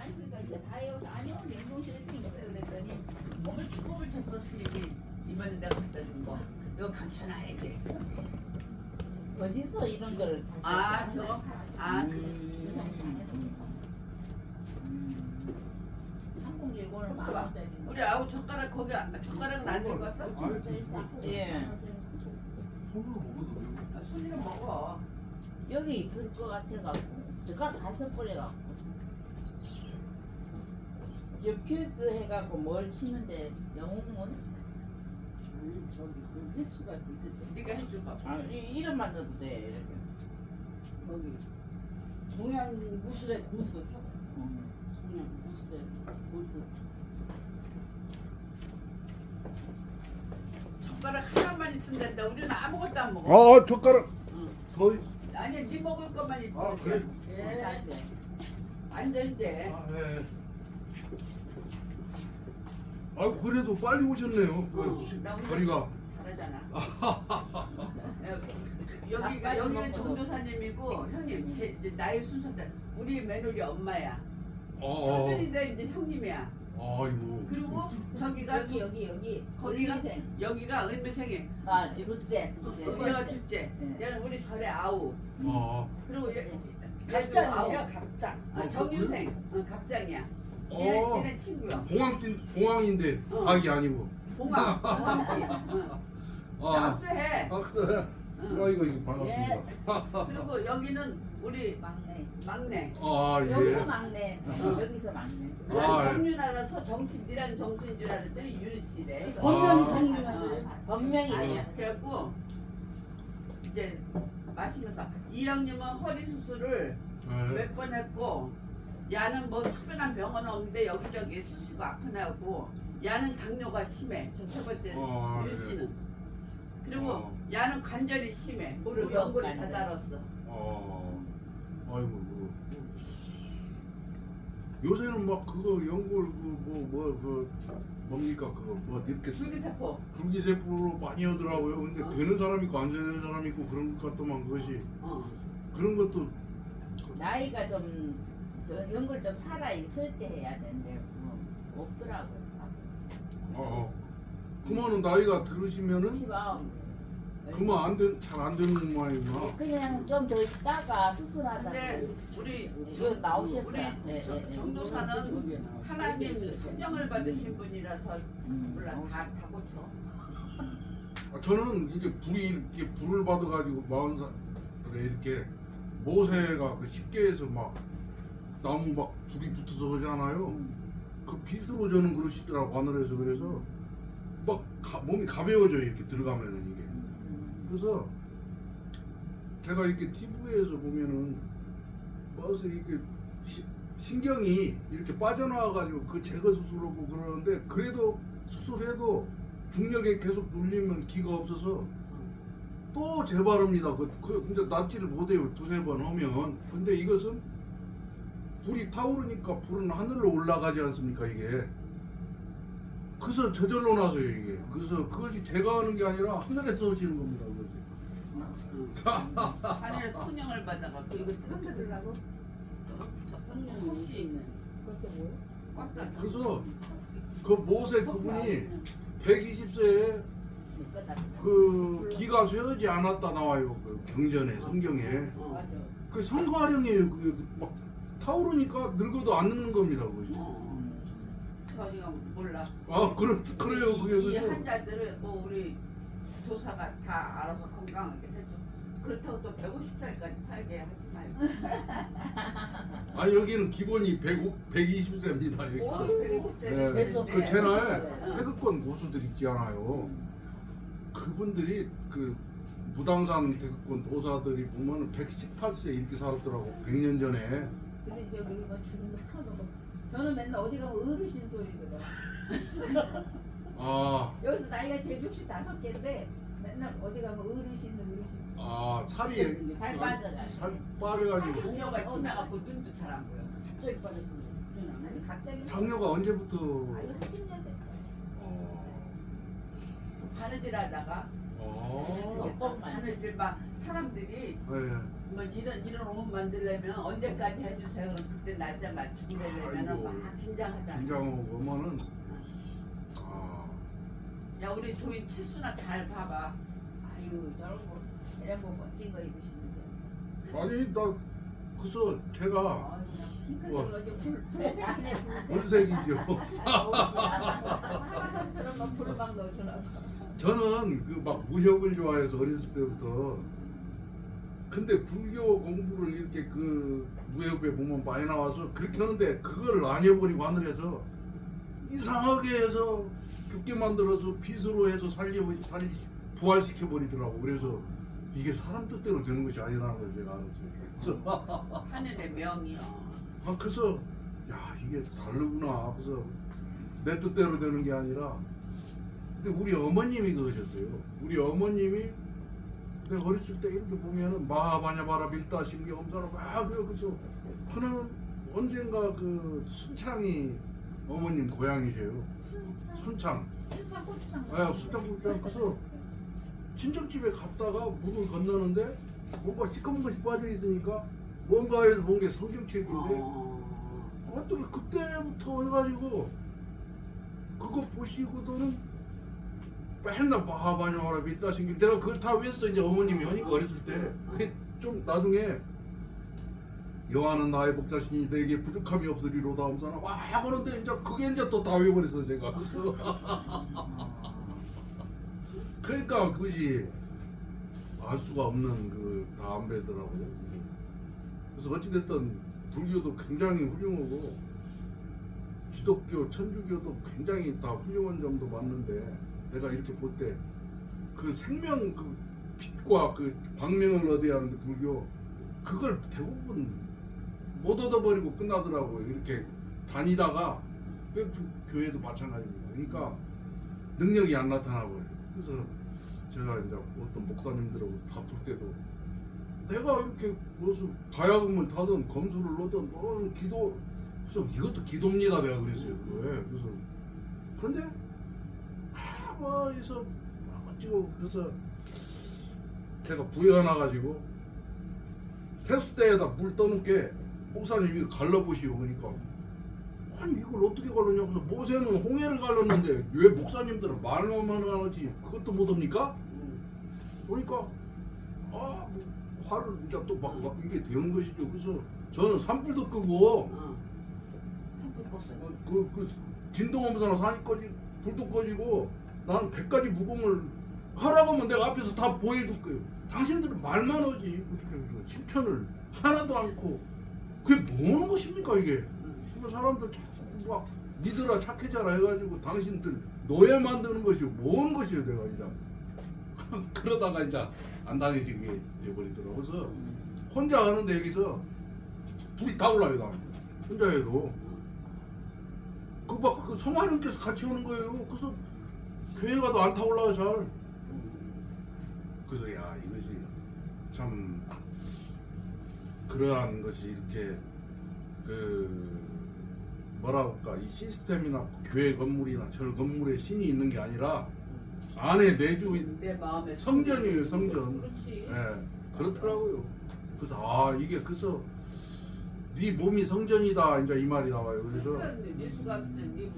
아니 그러니까 이제 다 해서 아니요 냉동실에 좀 있어요 그랬더니 꼽을 쳤어 수입이 이번에 내가 갖다 준 거. 이거 감춰놔야 돼. 어디서 이런 거를 아 저거 항공기 이거는 만 원짜리. 우리 아우 젓가락 거기 젓가락은 안 들고 왔어? 예. 손으로 먹어도 돼요. 손으로 먹어. 여기 있을 것 같아갖고 제가 다섯 버려갖고 큐즈 해갖고 뭘 치는데 영웅은 저기 그 횟수가 있거든. 네가 해줘봐. 아 이름만 넣어도 돼 이렇게. 거기 동양 무술의 고수 동양 무술의 고수 젓가락 하나만 있으면 된다. 우리는 아무것도 안 먹어. 아 젓가락. 더. 아니야 네 먹을 것만 있으면 아 그래. 예. 사실 앉아 이제. 아 네. 아 그래도 빨리 오셨네요. 나 오늘 거리가. 잘하잖아. 여기가 정조사님이고 형님 이제 나이 순서대 우리 며느리 엄마야. 선배인데 이제 형님이야. 아이고. 그리고 저기가 여기 거기가 을미생. 여기가 을미생이. 아 둘째 여기가 둘째. 네. 얘는 우리 절에 아우. 아. 그리고 갑장이에요 갑장 정유생. 갑장이야. 어. 니네 친구야. 봉황인데 어. 닭이 아니고. 봉황. 아. 학수해. 박수. 아이고 이거 반갑습니다. 그리고 여기는 우리 막내. 아 여기서 예. 막내 여기서 막내 아, 예. 정윤아라서 정신이랑 정신인 줄 알았더니 윤씨래. 본명이 아. 정리하네 본명이 아니야. 그래갖고 이제 마시면서 이 형님은 허리 수술을 네. 몇 번 했고 야는 뭐 특별한 병은 없는데 여기저기 수시고 아픈 애고 야는 당뇨가 심해. 저 세 번째 윤씨는. 그리고 야는 관절이 심해. 무릎 연골이 다 달았어. 아이고. 요새는 막 그거 연골 그 뭡니까 그거 뭐 이렇게 줄기세포. 줄기세포로 많이 하더라고요. 근데 되는 사람 있고 안 되는 사람 있고 그런 것 같더만 그것이 그런 것도 나이가 좀 연골 좀 살아 있을 때 해야 되는데 뭐 없더라고요. 그만은 나이가 들으시면은 99. 그만 잘 안 되는 모양이구나. 그냥 좀 더 있다가 수술하자. 근데 우리 이거 나오셨어요. 우리 네, 네. 정도사는 하나님 성령을 받으신 분이라서 몰라 다 고쳐. 저는 이게 불을 받아가지고 40살에 이렇게 모세가 그 십계에서 막 나무 막 불이 붙어서 하잖아요. 그 빛으로 저는 그러시더라고 하늘에서. 그래서 막 몸이 가벼워져요 이렇게 들어가면은 이게. 그래서 제가 이렇게 TV에서 보면은 버스 이렇게 신경이 이렇게 빠져나와가지고 그 제거 수술하고 그러는데 그래도 수술해도 중력에 계속 눌리면 기가 없어서 또 재바릅니다. 근데 낫지를 못해요. 두세 번 하면. 근데 이것은 불이 타오르니까 불은 하늘로 올라가지 않습니까 이게. 그래서 저절로 나서요 이게. 그래서 그것이 제가 하는 게 아니라 하늘에서 오시는 겁니다. 그것이. 하늘에서 성령을 받아갖고 이거 흔들으려고 혹시 있는 그것도 뭐예요? 꽉다. 그래서 그 모세 그분이 120세에 끝났어. 그 기가 쇠하지 않았다 나와요. 그 경전에 성경에. 맞아. 그 성가령이에요. 그게 막 타오르니까 늙어도 안 늙는 겁니다. 그것이. 저희가 몰라. 그래요. 그게 이 그래서. 환자들을 뭐 우리 교사가 다 알아서 건강하게 해줘. 그렇다고 또 150살까지 살게 하지 말고. 아니 여기는 기본이 120세입니다. 여기. 뭐 120세. 네. 재수 그 채널에 응. 태극권 고수들 있잖아요. 그분들이 그 무당산 태극권 도사들이 보면 118세 이렇게 살았더라고. 100년 전에. 근데 여기 뭐 주는 거 하나도 없고. 저는 맨날 어디 가면 어르신 소리 들어. 여기서 나이가 제일 65개인데 맨날 어디 가면 어르신. 살이 살 빠져가지고. 살 빠져가지고. 당뇨가 심해갖고 눈도 잘 안 보여. 갑자기 빠졌는데 아니 갑자기. 당뇨가 언제부터? 아니 한 10년 됐어요. 바느질 하다가 어. 몇 번만. 바느질 막 사람들이 네. 뭐 이런 옷 만들려면 언제까지 해주세요. 그럼 그때 날짜 맞추고 되려면 아이고. 막 긴장하잖아. 긴장하고 오면은 야 우리 도인 채수나 잘 봐봐. 아유 저런 거 이런 거 멋진 거 입으시는데. 아니 나 그래서 걔가 아유 그냥 핑크색으로 좀 불색이네 본색이죠. 하마선처럼 막 불을 막 넣어주나. 저는 그 막 무협을 좋아해서 어렸을 때부터. 근데 불교 공부를 이렇게 그 무협에 보면 많이 나와서 그렇게 하는데 그걸 안 해버리고 하늘에서 이상하게 해서 죽게 만들어서 빛으로 해서 부활시켜 버리더라고. 그래서 이게 사람 뜻대로 되는 것이 아니라는 걸 제가 알았어요. 그래서 하늘의 명이요. 그래서 야 이게 다르구나. 그래서 내 뜻대로 되는 게 아니라. 근데 우리 어머님이 그러셨어요. 우리 어머님이 내가 어렸을 때 이렇게 보면은 마하바냐바라 밀다 신경엄사라 막 그래서 그는 언젠가 그 순창이 어머님 고향이세요. 순창. 순창 고추장. 순창 고추장. 그래서 친정집에 갔다가 물을 건너는데 뭔가 시커먼 것이 빠져 있으니까 뭔가에서 본 게 성경책인데 어떻게 그때부터 해가지고 그거 보시고도는 맨날 마하바냐바라 밀다 신경 내가 그걸 다 외웠어. 이제 어머님이 하니까 어렸을 때 그게 좀 나중에 여호와는 나의 목자시니 내게 부족함이 없으리로다 하면서 와 하는데 이제 그게 이제 또 다 외워버렸어 제가. 그러니까 그것이 알 수가 없는 그 담배더라고요. 그래서 어찌됐든 불교도 굉장히 훌륭하고 기독교, 천주교도 굉장히 다 훌륭한 점도 많는데 내가 이렇게 볼 때 그 생명 그 빛과 그 광명을 얻어야 하는데 불교 그걸 대부분 못 얻어버리고 끝나더라고요. 이렇게 다니다가 교회도 마찬가지입니다. 그러니까 능력이 안 나타나 버려요. 그래서 제가 이제 어떤 목사님들하고 다툴 때도 내가 이렇게 무슨 가야금을 타든 검수를 넣든 뭐 기도 그래서 이것도 기도입니다 내가 그랬어요. 그거에. 그래서 근데 뭐 해서 찍고 그래서 제가 부여 나가지고 세수대에다 물 떠놓게 목사님 이거 갈라보시오. 그러니까 아니 이걸 어떻게 갈르냐고. 그래서 모세는 홍해를 갈랐는데 왜 목사님들은 말만 하지 그것도 못합니까? 그러니까 뭐 화를 이제 또 막 이게 되는 것이죠. 그래서 저는 산불도 끄고 산불 껐어요. 그 진동엄사나 산이 불도 꺼지고 나는 100가지 무공을 하라고 하면 내가 앞에서 다 보여줄 거예요. 당신들은 말만 하지 그렇게 실천을 하나도 않고 그게 뭐 하는 것입니까 이게. 사람들 자꾸 막 믿으라 착해져라 해가지고 당신들 노예 만드는 것이 뭔 것이에요. 내가 이제 그러다가 이제 안 다니지게 돼버리더라고. 그래서 혼자 하는데 여기서 불이 다 올라요. 나 혼자 해도 그 성화님께서 같이 오는 거예요. 그래서 교회 가도 안 타올라요 잘. 그래서 야 이것이 참 그러한 것이 이렇게 그 뭐라 할까 이 시스템이나 교회 건물이나 절 건물에 신이 있는 게 아니라 안에 내주 내 마음에 성전이에요 성전. 그렇지. 예 그렇더라고요. 그래서 이게 그래서 네 몸이 성전이다 이제 이 말이 나와요. 그래서 예수가 네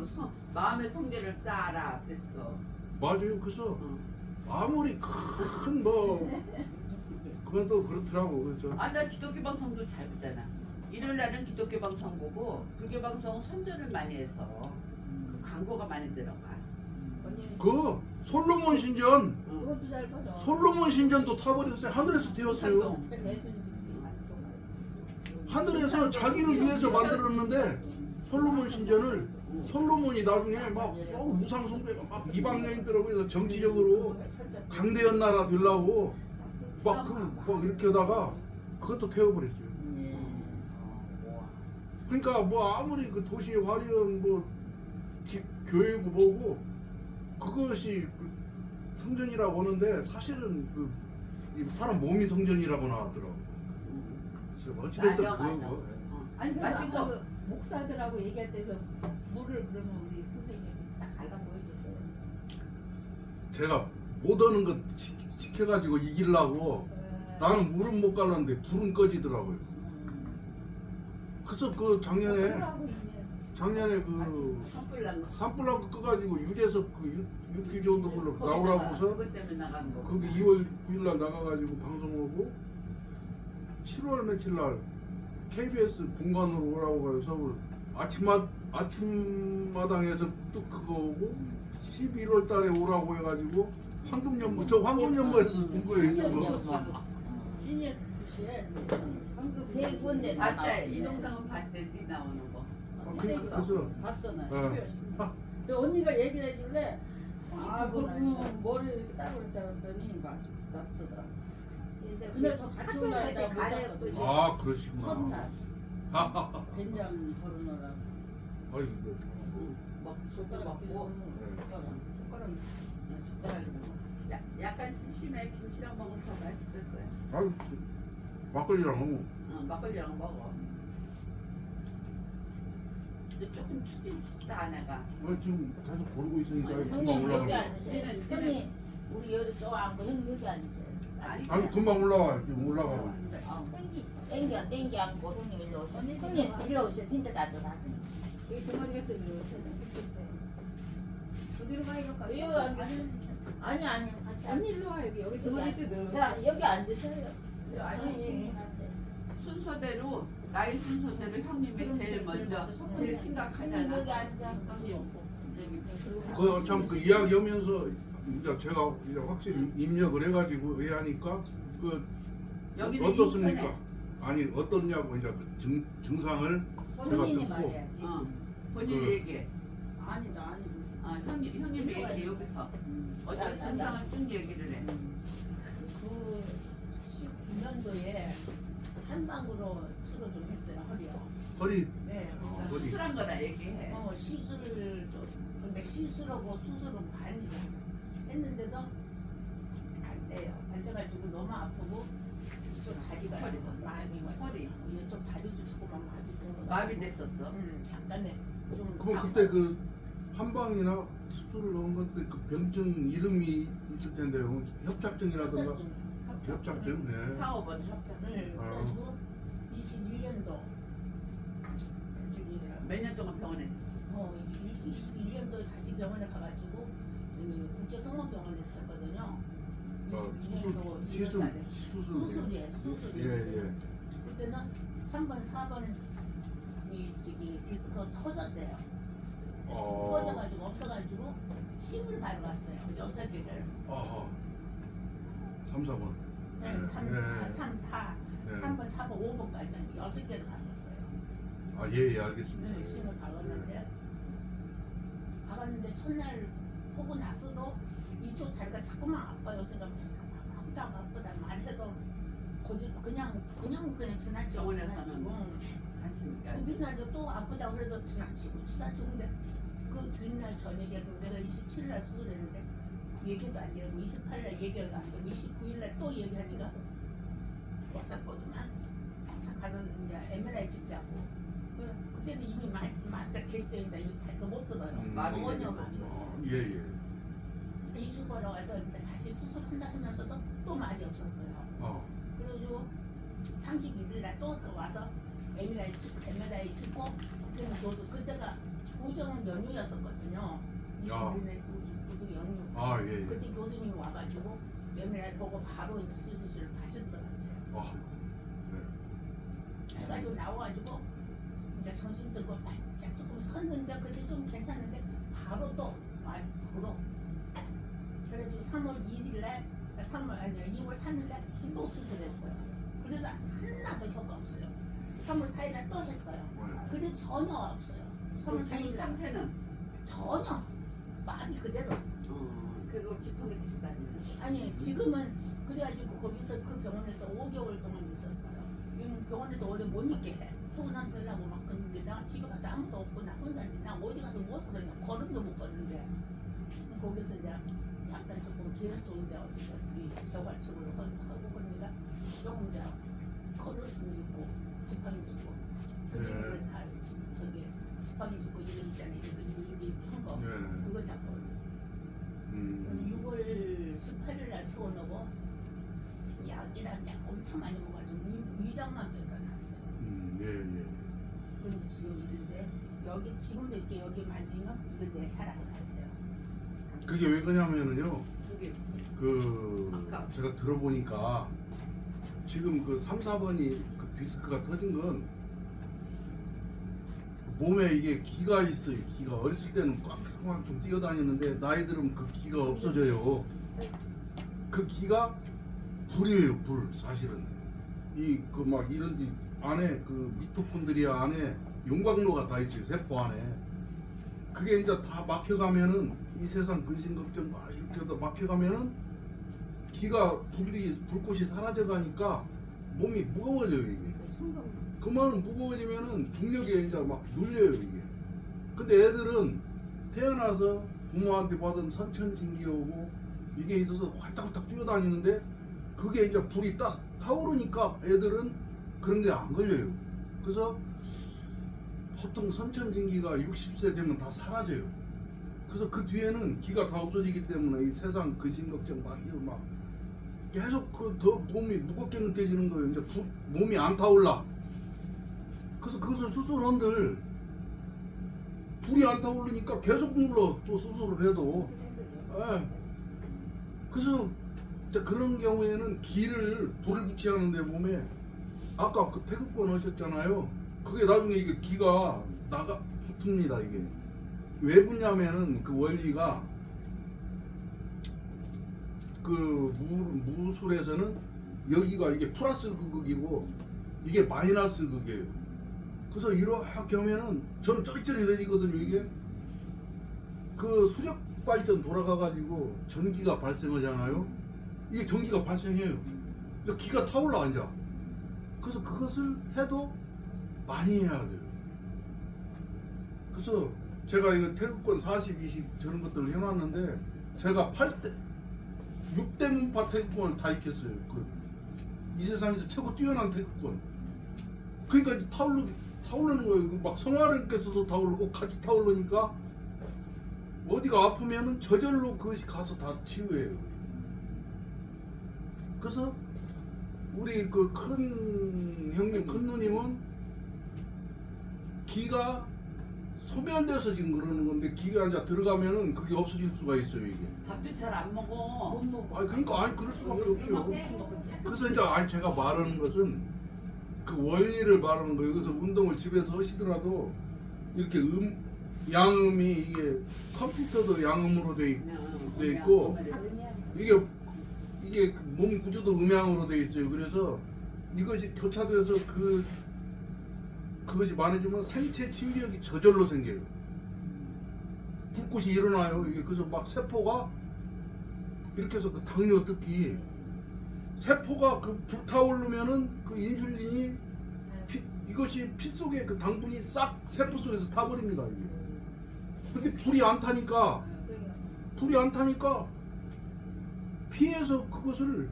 마음의 성전을 쌓아라 그랬어. 맞아요. 그래서 아무리 큰 뭐 그건 또 그렇더라고. 그래서 나 기독교 방송도 잘 보잖아. 일요일 날은 기독교 방송 보고 불교 방송은 선전을 많이 해서 광고가 많이 들어가. 그 솔로몬 신전 그것도 잘 봐줘. 솔로몬 신전도 타버렸어요. 하늘에서 태웠어요. 살동. 하늘에서 자기를 위해서 만들었는데 솔로몬 신전을 솔로몬이 나중에 막 우상 숭배가 막 이방인들하고 해서 정치적으로 강대한 나라 되려고 막 이렇게 하다가 그것도 태워버렸어요. 그러니까 뭐 아무리 그 도시의 화려한 뭐 교회고 뭐고 그것이 그 성전이라고 하는데 사실은 그 사람 몸이 성전이라고 나왔더라고. 그래서 어찌됐든 그거. 아니 마시고. 그 목사들하고 얘기할 때서 물을 그러면 우리 선생님이 딱 갈라 보여줬어요. 제가 못 오는 거 시켜가지고 이기려고 나는 물은 못 갈랐는데 불은 꺼지더라고요. 그래서 그 작년에 그 산불 난 거. 산불나무 꺼가지고 유재석 그 6기 정도 불러 나오라고서 그것 때문에 나간 거. 그게 2월 9일날 나가가지고 방송 오고 7월 며칠 날 KBS 본관으로 오라고 해서 서울 아침마당에서 뚝 그거 오고 11월 달에 오라고 해가지고 황금연무 저 황금연무에서 본 거예요 저거. 시니어 특구시에 한국 세 군데 다 봤대. 나왔네. 이 동상은 봤대. 니 나오는 거. 그래서 봤어 나 네. 12월 10일. 근데 언니가 얘기하길래 그거는 머리를 이렇게 따로 이렇게 했더니 막 낫더라. 근데 저 같이 올라가다 못 왔거든요. 아 그러시구나. 첫날 된장 걸어놓으라고. 아이고 막 소주 먹고. 젓가락. 약간 심심해. 김치랑 먹으면 더 맛있을 거야. 아유 막걸리랑 하고 막걸리랑 먹어. 근데 조금 춥긴 춥다 아내가. 지금 계속 고르고 있으니까 금방 형님 여기 올라가요. 앉으세요. 형님 우리 여기 저 앉고 형님 여기 앉으세요. 아니 금방 올라와 지금 올라가고. 땡기 앉고 형님 일로 오세요. 형님 일로 오세요. 진짜 따뜻하네. 여기 동아리 같은 거 어디로 가 이럴까? 여기 앉으세요. 아니 같이 언니 일로 와 여기 동아리 뜯어. 자 여기 앉으세요. 아니 순서대로 나이 순서대로 형님이 제일 먼저 제일 심각하잖아. 여기 앉아. 형님 여기 그참그 이야기하면서 이제 제가 이제 확실히 입력을 해가지고 왜 하니까 그 여기는 어떻습니까? 인천에. 아니 어떻냐고 이제 그 증상을 제가 본인이 듣고 말해야지. 본인이 그- 얘기해. 아니다 아니고. 형님이 얘기해 여기서 어떤 증상을 쭉 얘기를 해. 그 19년도에 한방으로 치료 좀 했어요 허리요. 허리 네. 허리. 수술한 거다 얘기해. 시술을 근데 시술하고 수술은 반이다 했는데도 안 돼요. 안 돼가지고 너무 아프고 이쪽 다리가 허리. 마음이 허리 이쪽 다리도 조금만 마비 마비됐었어. 약간의 좀 그럼 그때 그 한방이나 수술을 넣은 건데 그 병증 이름이 있을 텐데요. 협착증이라든가 협착증. 네. 4~5번 협착. 네, 그래가지고 21년도 몇 년 동안 병원에 있었어? 21년도에 다시 병원에 가가지고 그 국제성모병원에서 했거든요. 21년도 수술. 수술이. 예. 그때는 3번, 4번 이 저기 디스크가 터졌대요. 터져가지고 없어가지고 힘을 받아갔어요. 6개를. 아하. 3, 4번. 네, 3, 4, 네. 3번, 4번, 5번까지 6개를 받았어요. 예, 알겠습니다. 네, 심을 박았는데 첫날 보고 나서도 이쪽 다리가 자꾸만 아파요. 그러니까 아프다 말해도 그냥 지나치고 병원에서는 하시니까. 그 뒷날도 또 아프다고 그래도 지나치고 근데 그 뒷날 저녁에 내가 27일날 수술했는데 얘기도 안 되고 28일날 얘기도 안 되고 29일날 또 얘기하니까 wak사보더만 가서 이제 MRI 찍자고 그때는 이미 많다 됐어요. 이제 이 발도 못 들어요. 전혀 마비. 예. 이슈보러 와서 이제 다시 수술한다 하면서도 또 말이 없었어요. 그래가지고 31일날 또 와서 MRI 찍고 그때가 구정 연휴였었거든요. 21일날 구정 연휴. 예. 그때 교수님이 와가지고 MRI 보고 바로 이제 수술실로 다시 들어갔어요. 해가지고 나와가지고 이제 정신 들고 바짝 조금 섰는데 그때 좀 괜찮은데 바로 또 바로 그래가지고 3월 2일날 2월 3일날 또 수술했어요. 그래도 하나도 효과 없어요. 3월 4일날 또 했어요. 그래도 전혀 없어요. 3월 지금 4일날 상태는 전혀 마비 그대로. 그리고 지팡이 짚고 다니는. 아니 지금은 그래가지고 거기서 그 병원에서 5개월 동안 있었어요. 병원에서 오래 못 있게 해. 소문안 살라고 막 그러는데 나 집에 가서 아무도 없고 나 혼자인데 나 어디 가서 무엇을 하냐. 걸음도 못 걷는데 거기서 이제 약간 조금 계속 이제 어떻게 재활적으로 하고 그러니까 조금 이제 걸을 수는 있고 지팡이 짚고 그 얘기를 다 저기 지팡이 짚고 이거 있잖아요. 이거 한 거. 그거 잡고 6월 18일 날 태어나고 약이란 약 엄청 많이 먹어가지고 위장만 배겨놨어요. 예. 그런데 지금 이런데 여기 지금도 이렇게 여기 만지면 이거 내 사랑이 같아요. 그게 왜 그러냐면은요. 저기 아까. 제가 들어보니까 지금 그 3, 4번이 그 디스크가 터진 건 몸에 이게 기가 있어요. 기가 어렸을 때는 꽉꽉 좀 뛰어다녔는데 나이 들으면 그 기가 없어져요. 그 기가 불이에요. 불 사실은 이 그 막 이런 데 안에 그 미토콘드리아 안에 용광로가 다 있어요. 세포 안에. 그게 이제 다 막혀가면은 이 세상 근심 걱정 막 이렇게 다 막혀가면은 기가 불꽃이 사라져가니까 몸이 무거워져요 이게. 그만 무거워지면은 중력에 이제 막 눌려요 이게. 근데 애들은 태어나서 부모한테 받은 선천징기 오고 이게 있어서 활딱활딱 뛰어다니는데 그게 이제 불이 딱 타오르니까 애들은 그런 게 안 걸려요. 그래서 보통 선천징기가 60세 되면 다 사라져요. 그래서 그 뒤에는 기가 다 없어지기 때문에 이 세상 근심 걱정 막 이거 막 계속 그 더 몸이 무겁게 느껴지는 거예요. 이제 몸이 안 타올라. 그래서 그것을 수술한들 불이 안 타오르니까 계속 눌러 또 수술을 해도. 예. 그래서 이제 그런 경우에는 기를 불을 붙이하는데 몸에 아까 그 태극권 하셨잖아요. 그게 나중에 이게 기가 붙습니다 이게. 왜 붙냐면은 그 원리가 그 무술에서는 여기가 이게 플러스 극이고 이게 마이너스 극이에요. 그래서 이렇게 하면은 저는 쩌릿쩌릿해지거든요 이게. 그 수력 발전 돌아가가지고 전기가 발생하잖아요. 이게 전기가 발생해요. 그러니까 기가 타올라 앉아. 그래서 그것을 해도 많이 해야 돼요. 그래서 제가 이거 태극권 40, 20 저런 것들을 해놨는데 제가 6대 문파 태극권을 다 익혔어요. 이 세상에서 최고 뛰어난 태극권. 그러니까 타오르는 거예요. 막 성화령께서도 타오르고 같이 타오르니까 어디가 아프면은 저절로 그것이 가서 다 치유해요. 그래서 우리 그 큰 형님, 큰 누님은 기가 소멸돼서 지금 그러는 건데 기가 이제 들어가면은 그게 없어질 수가 있어요 이게. 밥도 잘 안 먹어. 못 먹어. 아니 그러니까 그럴 수밖에 없죠. 그래서 이제 제가 말하는 것은 그 원리를 말하는 거예요. 그래서 운동을 집에서 하시더라도 이렇게 양음이 이게 컴퓨터도 양음으로 돼 있고 이게 몸 구조도 음양으로 돼 있어요. 그래서 이것이 교차돼서 그것이 많아지면 생체 치유력이 저절로 생겨요. 불꽃이 일어나요. 이게 그래서 막 세포가 이렇게 해서 그 당뇨 특히 세포가 그 불타오르면은 그 인슐린이 이것이 피 속에 그 당분이 싹 세포 속에서 타버립니다 이게. 근데 불이 안 타니까 피해서 그것을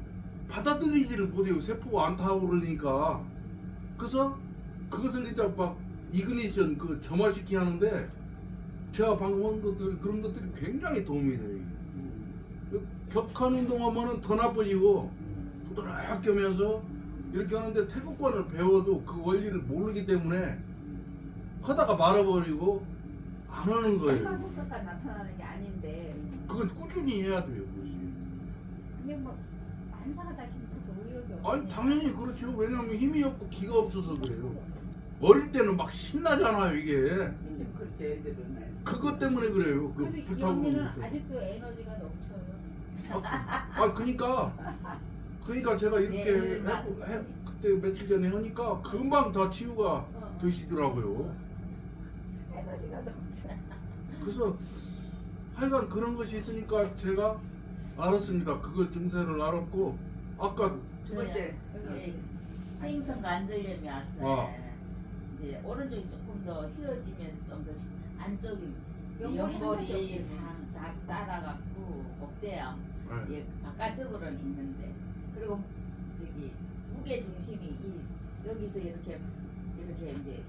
받아들이지를 못해요. 세포가 안 타오르니까. 그래서 그것을 이제 막 이그니션 그 점화시키 하는데 제가 방금 한 것들 그런 것들이 굉장히 도움이 돼요. 격한 운동하면은 더 나빠지고 부드럽게 하면서 이렇게 하는데 태극권을 배워도 그 원리를 모르기 때문에 하다가 말아버리고 안 하는 거예요. 한방 효과가 나타나는 게 아닌데. 그건 꾸준히 해야 돼요. 그것이. 근데 뭐 만사가 다 괜찮고 의욕이 없으니까. 아니 당연히 그렇죠. 왜냐면 힘이 없고 기가 없어서 그래요. 어릴 때는 막 신나잖아요 이게. 지금 그렇죠 애들은. 그것 때문에 그래요. 그 그래도 이 불타고 언니는 그러는 것도. 아직도 에너지가 넘쳐요. 그러니까 제가 이렇게 네, 그때 며칠 전에 하니까 금방 다 치유가 되시더라고요. 에너지가 넘쳐. 그래서 하여간 그런 것이 있으니까 제가 알았습니다. 그거 증세를 알았고 아까 두 번째. 여기 하임선과 앉으려면 왔어요. 이제 오른쪽이 조금 더 휘어지면서 좀 더 안쪽이 연골이 다 따라갖고 없대요. 네. 예, 바깥쪽으로는 있는데 그리고 저기 무게 중심이 여기서 이렇게 이제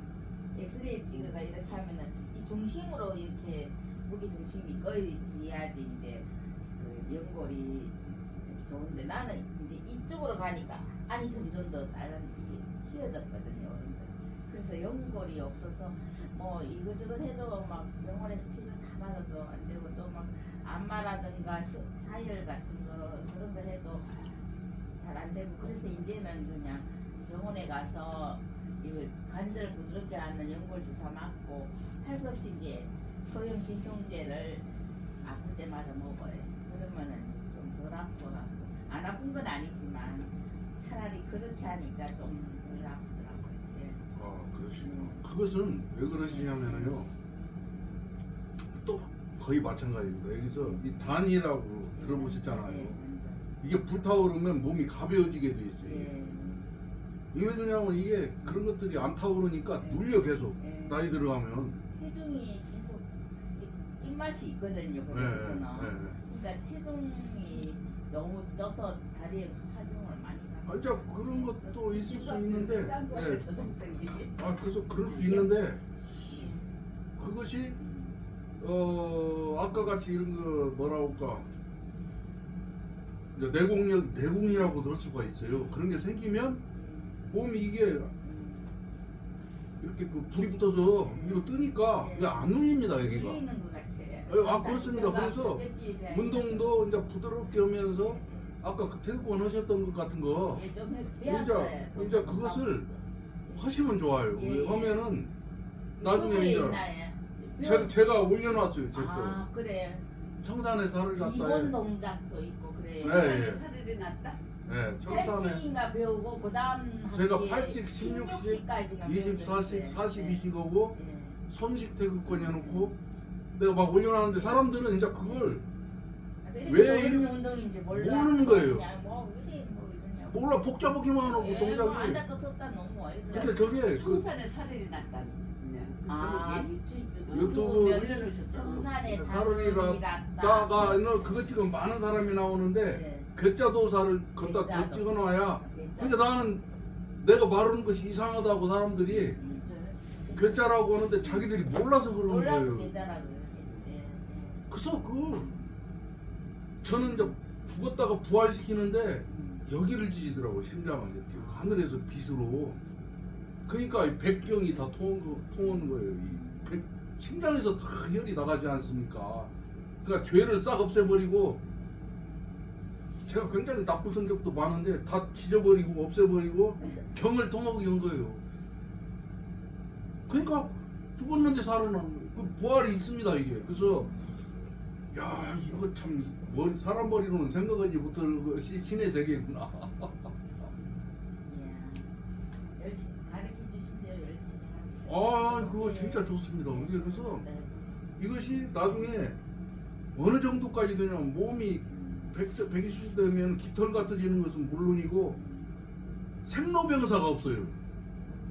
엑스레이 찍어가 이렇게 하면은 이 중심으로 이렇게 무게 중심이 꺼여야지 이제 그 연골이 좋은데 나는 이제 이쪽으로 가니까 안이 점점 더 나는 이게 휘어졌거든요. 그래서 연골이 없어서 뭐 이것저것 해도 막 병원에서 치료 다 받아도 안 되고 또 막 안마라든가 사열 같은 거 그런 거 해도 잘 안 되고 그래서 이제는 그냥 병원에 가서 이거 관절 부드럽게 하는 연골 주사 맞고 할 수 없이 이제 소형 진통제를 아플 때마다 먹어요. 그러면은 좀 덜 아프더라고. 안 아픈 건 아니지만 차라리 그렇게 하니까 좀 덜 아프더라고요. 예. 그러시구나. 그것은 왜 그러시냐면요. 또 거의 마찬가지입니다. 여기서 이 단이라고 들어보셨잖아요. 예, 이게 불타오르면 몸이 가벼워지게 돼 있어요. 예. 이게 왜냐면 이게 그런 것들이 안 타오르니까 눌려 계속 예. 나이 들어가면. 체중이 계속 입맛이 있거든요. 네, 그래서 저는. 네. 그러니까 체중이 너무 쪄서 다리에 하중을 많이 아, 가고. 자 그런 것도 있을 수 있는데, 싼 거야, 네. 저 동생이. 그래서 그럴 수 있는데 그것이 아까 같이 이런 거 뭐라 할까 이제 내공이라고 넣을 수가 있어요. 그런 게 생기면 몸이 이게 이렇게 그 불이 붙어서 위로 뜨니까 이게 안 눌립니다 여기가. 울리는 것 같아요. 그렇습니다. 그래서 운동도 이제 부드럽게 하면서 아까 그 태극권 하셨던 것 같은 거 예, 좀 배웠어요. 이제 그것을 하시면 좋아요. 예, 왜 예. 하면은 나중에 유튜브에 이제 있나요? 제가 올려놨어요. 제 거. 아 그래. 청산에 살을 갖다 기본 동작도 있고 그래. 네, 예. 살이 났다. 네, 청산에 80인가 배우고 그다음 제가 80, 16씩, 16시까지는 24씩, 42씩하고 예. 손식 태극권 해놓고 내가 막 올려놨는데 사람들은 이제 그걸 왜 왜 이런- 이런 운동인지 몰라. 모르는 거예요. 그냥 뭐 이래 뭐 이러냐고. 몰라 복잡하기만 하고 뭐 동작이. 앉았다 섰다 너무 근데 저게 그 청산에 살이 났다. 아 그 유튜브 올려놓으셨어. 청산에 살이 살이 나가 그거 지금 많은 사람이 나오는데 네. 괴짜도사를 걷다 더 괴짜도. 찍어놔야. 근데 나는 내가 말하는 것이 이상하다고 사람들이 괴짜라고 하는데 자기들이 몰라서 그러는 몰라서 거예요. 괴짜라고 그러겠지. 그래서 저는 이제 죽었다가 부활시키는데 여기를 찢이더라고. 심장을 이렇게 하늘에서 빛으로. 그러니까 이 백경이 다 통하는 거예요. 심장에서 다 혈이 나가지 않습니까? 그러니까 죄를 싹 없애버리고 제가 굉장히 나쁜 성격도 많은데 다 찢어버리고 없애버리고 병을 통하게 한 거예요. 그러니까 죽었는데 살아나는 거예요. 그 부활이 있습니다 이게. 그래서 야 이거 참 사람 머리로는 생각하지 못할 것이 신의 세계구나. 예. 열심히 가르쳐 주신 대로 열심히 합니다. 그거 진짜 좋습니다. 우리 그래서 네. 이것이 나중에 어느 정도까지 되냐면 몸이 120세 되면 깃털 같아지는 것은 물론이고 생로병사가 없어요.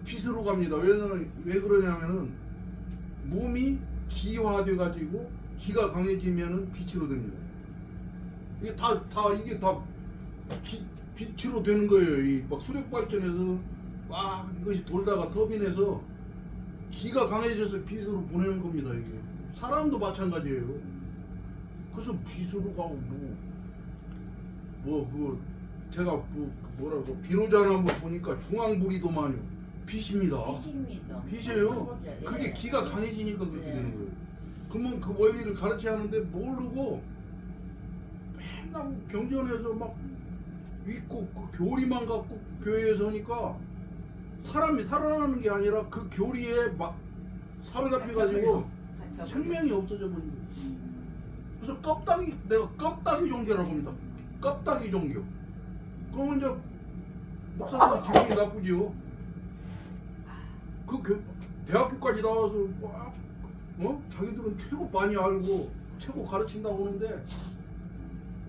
빛으로 갑니다. 왜 그러냐면은 몸이 기화돼 가지고 기가 강해지면은 빛으로 됩니다. 이게 이게 다 빛으로 되는 거예요. 이 막 수력 발전에서 막 이것이 돌다가 터빈에서 기가 강해져서 빛으로 보내는 겁니다. 이게 사람도 마찬가지예요. 그래서 빛으로 가고 그거 제가 뭐라고 비로자나 한번 보니까 중앙부리도만요. 빛입니다. 빛입니다. 빛이에요. 예. 그게 기가 강해지니까 그렇게 예. 되는 거예요. 그러면 그 원리를 가르쳐야 하는데 모르고 맨날 경전에서 막 믿고 그 교리만 갖고 교회에 서니까 사람이 살아나는 게 아니라 그 교리에 막 사로잡혀가지고 생명이 없어져 버린 거예요. 그래서 내가 껍데기 종교라고 합니다. 껍데기 종교. 그러면 이제 목사님 기분이 나쁘지요. 대학교까지 나와서 막 자기들은 최고 많이 알고 최고 가르친다고 하는데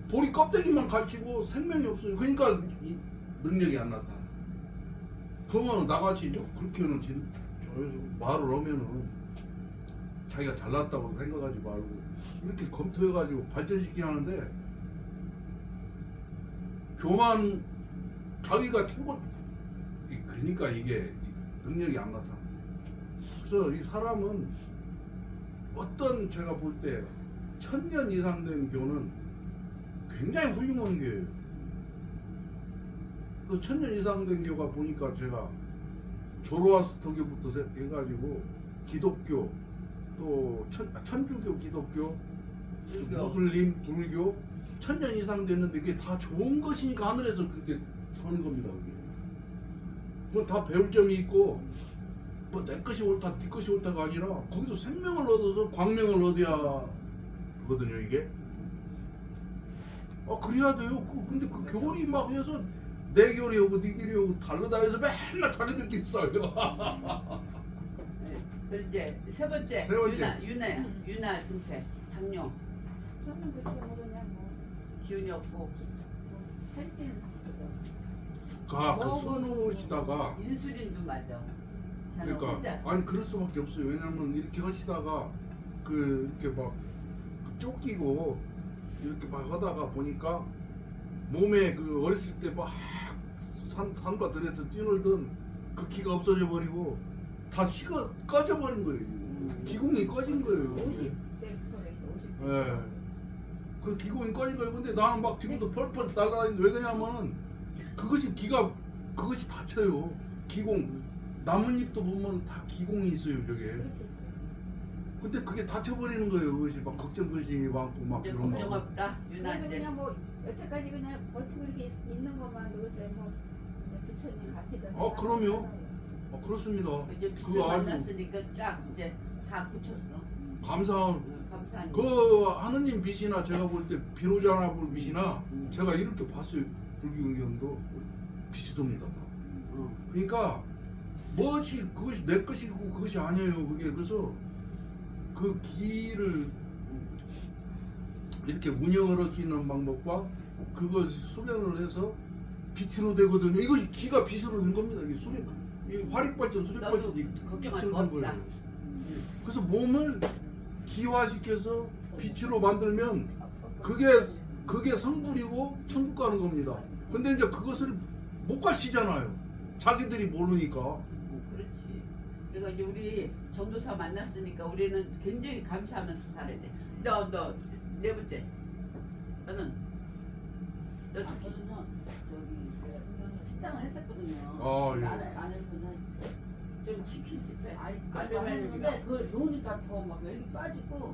보리 껍데기만 가르치고 생명이 없어요. 그러니까 이 능력이 안 나타나. 그러면 나같이 그렇게는 말을 하면은 자기가 잘났다고 생각하지 말고 이렇게 검토해가지고 발전시키게 하는데 교만 자기가 최고 그러니까 이게 능력이 안 나타나. 그래서 이 사람은 어떤 제가 볼 때 1000년 이상 된 교는 굉장히 훌륭한 교예요. 그 1000년 이상 된 교가 보니까 제가 조로아스터교부터 해가지고 기독교 또 천주교, 기독교, 불교. 무슬림, 불교 1000년 이상 됐는데 그게 다 좋은 것이니까 하늘에서 그렇게 서는 겁니다. 그게. 그건 다 배울 점이 있고 뭐 내 것이 옳다, 네 것이 옳다가 아니라 거기서 생명을 얻어서 광명을 얻어야 거든요 이게. 아 그래야 돼요. 근데 그 교리 막 해서 내 교리 오고 네 교리 오고 다르다 해서 맨날 자기들끼리 싸워요. 네. 그리고 이제 세 번째, 세 번째. 유나 증세, 당뇨, 저는 그렇게 먹으냐 뭐 기운이 없고 살찌는 거죠. 그 숨으시다가 인슐린도 맞아. 자는 그러니까 혼자서. 아니 그럴 수밖에 없어요. 왜냐면 이렇게 하시다가 그 이렇게 막 쫓기고 이렇게 막 하다가 보니까 몸에 그 어렸을 때 막 산과 들에서 뛰놀던 그 기가 없어져 버리고 다 식어 꺼져 버린 거예요. 지금. 기공이 꺼진 거예요. 50대 그랬어 50대. 예. 그 기공이 꺼진 거예요. 근데 나는 막 지금도 펄펄 날아다니는데 왜 그러냐면은 그것이 다쳐요. 기공. 나뭇잎도 보면 다 기공이 있어요, 저게. 근데 그게 다쳐버리는 거예요. 그것이 막 걱정것이 많고 막 이제 그런 걱정 거. 없다. 유나 그래도 이제 그냥 뭐 여태까지 그냥 버티고 이렇게 있는 것만 누구세요 뭐 부처님 앞에다. 그럼요. 그렇습니다. 이제 빛을 그거 아주 만났으니까 쫙 이제 다 굳혔어. 감사한. 감사한. 그 하느님 빛이나 제가 볼 때 비로자나 볼 빛이나 제가 이렇게 봤어요. 불교경도 빛이 돕니다. 다. 그러니까 그것이 내 것이고 그것이 아니에요. 그게 그래서 그 기를 이렇게 운영을 할 수 있는 방법과 그것 수련을 해서 빛으로 되거든요. 이것이 기가 빛으로 된 겁니다. 이게 수련, 이 화력발전, 수력발전 너도 걱정할 빛으로 거 된 없다. 거예요. 그래서 몸을 기화시켜서 빛으로 만들면 그게 성불이고 천국 가는 겁니다. 근데 이제 그것을 못 가르치잖아요. 자기들이 모르니까. 그렇지. 그러니까 이제 우리 전도사 만났으니까 우리는 굉장히 감사하면서 살아야 돼. 너 네 번째. 너는 너 저는요 저기 식당을 했었거든요. 예. 안에서는 지금 치킨 집회. 아들만 했는데 그걸 놓으니까 더 막 여기 빠지고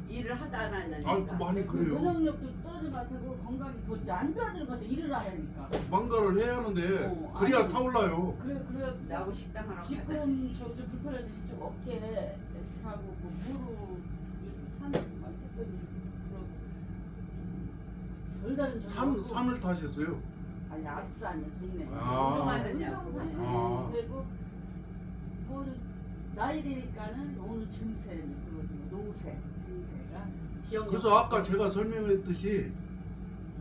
일을 하다 안 하냐니까. 그 많이 그래요. 면역력도 떨어진 것 같고 건강이 더 안 좋아지는 것 같아. 일을 안 하니까. 망가를 해야 하는데 그래야 아니, 타올라요. 그래 나하고 식당 하러 가자. 지금 좀 불편한데 이쪽 어깨 하고 뭐 무릎 산 했더니 별다른 산을 타셨어요. 아니 알프스 아니야 동네. 운동하느냐고. 그리고 그 나이 되니까는 오늘 증세 그 노세 증세가 기억력. 그래서 아까 제가 설명했듯이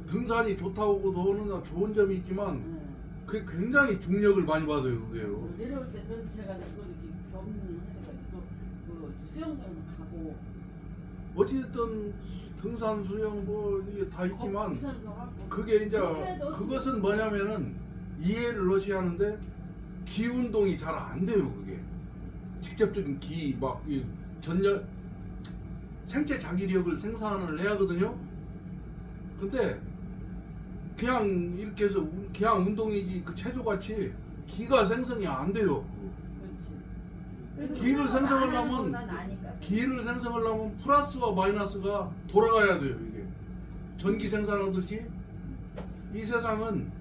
등산이 좋다고 노는 좋은 점이 있지만 그게 굉장히 중력을 많이 받아요. 그게요. 내려올 때 그래서 제가 그걸 이렇게 병문을 해가지고 그 수영장을 가고 어찌됐든 등산 수영 뭐 이게 다 있지만 거기서도 하고 그게 이제 그래도 그것은 뭐냐면은 이해를 러시 하는데 기 운동이 잘 안 돼요. 그게 직접적인 기 막 전력 생체 자기력을 생산을 해야 하거든요. 근데 그냥 이렇게 해서 그냥 운동이지 그 체조같이 기가 생성이 안 돼요. 그렇지. 기를 생성하려면 난 아니까. 기를 생성하려면 플러스와 마이너스가 돌아가야 돼요. 이게 전기 생산하듯이 이 세상은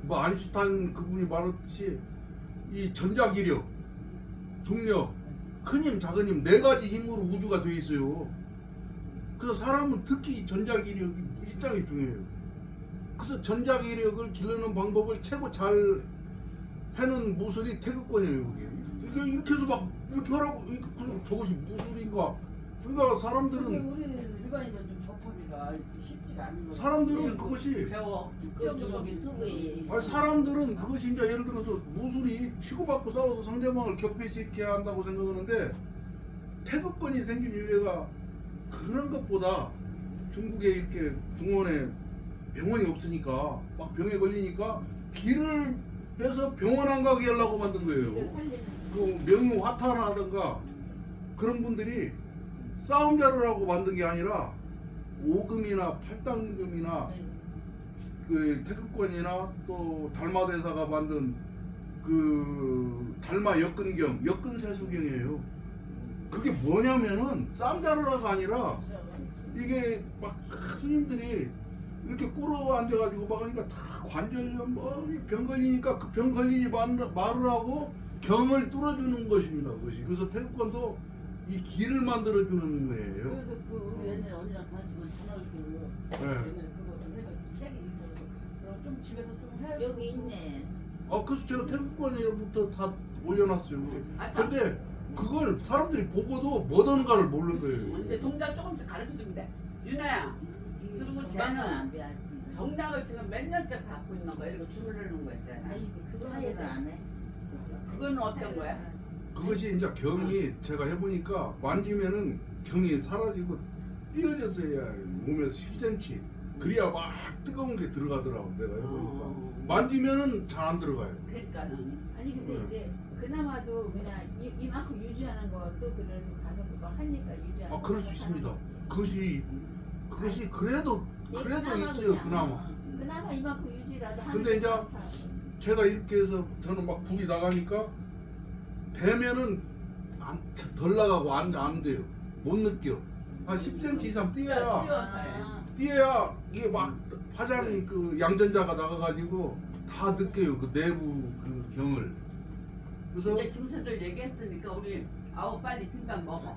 뭐 아인슈타인 그분이 말했듯이 이 전자기력, 중력, 큰 힘, 작은 힘 네 가지 힘으로 우주가 돼 있어요. 그래서 사람은 특히 전자기력이 일장이 중요해요. 그래서 전자기력을 기르는 방법을 최고 잘 해놓은 무술이 태극권이에요. 이게 이렇게 해서 막 이렇게 하라고 저것이 무술인가? 그러니까 사람들은 우리 일반인들 좀 접하기가 쉽지가 않은 거예요. 사람들은 그것이 배워. 특정적인 유튜브에 있어. 사람들은 그것이 이제 예를 들어서 무술이 치고받고 싸워서 상대방을 격패시켜야 한다고 생각하는데 태극권이 생긴 이유가 그런 것보다 중국에 이렇게 중원에 병원이 없으니까 막 병에 걸리니까 길을 해서 병원 안 가게 하려고 만든 거예요. 그 명의 화타라든가 그런 분들이 싸움 자료라고 만든 게 아니라 오금이나 팔당금이나 그 태극권이나 또 달마대사가 만든 그 달마 엮은 세수경이에요. 그게 뭐냐면은 쌈자루라가 아니라 이게 막 스님들이 이렇게 꿇어 앉아가지고 막 하니까 다 관절염 병 걸리니까 그 병 걸리지 말으라고 경을 뚫어주는 것입니다. 그것이. 그래서 태극권도 이 길을 만들어주는 거예요. 그래도 그 우리 옛날에 언니랑 다니시면 전화기로 옛날에 그거 내가 책이 있어서 그럼 좀 집에서 좀 해야 여기 있네. 그래서 제가 태극권부터 다 올려놨어요. 근데 그걸 사람들이 보고도 뭐던가를 모르는 거예요. 이제 동작 조금씩 가르쳐주면 돼. 유나야, 그리고 저는 나는 안 배웠지. 경락을 지금 몇 년째 받고 있는 거야. 이거 주무르는 거 있잖아. 아니 그거 사회를 하면서 안 해. 그거는 어떤 거야? 그것이 이제 경이 제가 해보니까 만지면은 경이 사라지고 띄어져서야 몸에서 10cm 그래야 막 뜨거운 게 들어가더라고 내가 해보니까 만지면은 잘 안 들어가요. 그러니까는 아니 근데 이제 그나마도 그냥 이만큼 유지하는 것도 그래도 가서 그거 하니까 유지하는 그럴 수 것도 있습니다. 하는 거지. 그것이 그래도 있어요 그냥, 그나마. 그나마 이만큼 유지라도 하는 근데 게 이제 좋다. 제가 이렇게 해서 저는 막 불이 나가니까 되면은 덜 나가고 안 돼요. 못 느껴. 한 10cm 이상 뛰어야 이게 막 화장 그 양전자가 나가가지고 다 느껴요. 그 내부 그 경을. 그래서 이제 증세들 얘기했으니까 우리 아우 빨리 빈밥 먹어.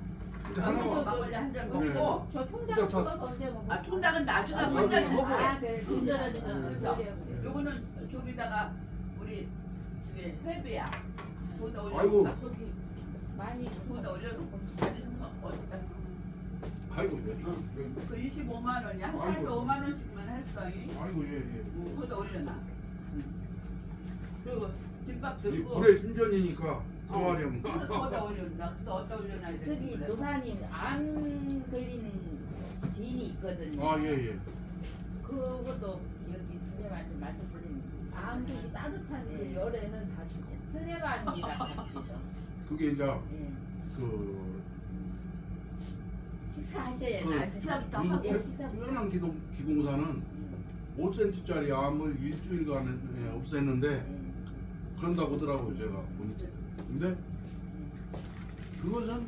이제 하나 하나만 막걸리 한 잔 네. 먹고. 저 통장 다- 찍어서 언제 먹어? 통닭은 나중에 아, 혼자 먹어. 드세요. 그래. 통장은 그래서 그래요, 그래요. 요거는 저기다가 우리 저기 회비야. 거기다 아이고. 올려놓을까? 저기 많이 거기다 올려놓고 아니 어디다? 아이고 그 25만 원이야. 한 아이고. 살에 5만 원씩만 했어. 아이고 예. 거기다 올려놔. 그리고 김밥 이 들고 불의 신전이니까 소화령. 그래서 거기다 올려놔. 그래서 어디다 올려놔야 되지? 저기 도사님 암 걸리는 지인이 있거든요. 예. 그것도 여기 스님한테 말씀드립니다. 아무튼 이 따뜻한 그 열에는 다 죽어. 혈액암이라 합니다. 그게 이제 예. 그 식사하셔야 그 나 식사부터 예, 하고. 식사부터. 뛰어난 기공사는 5cm짜리 암을 일주일간에 없앴는데 예. 그런다고 하더라고요 제가 보니까. 근데 그것은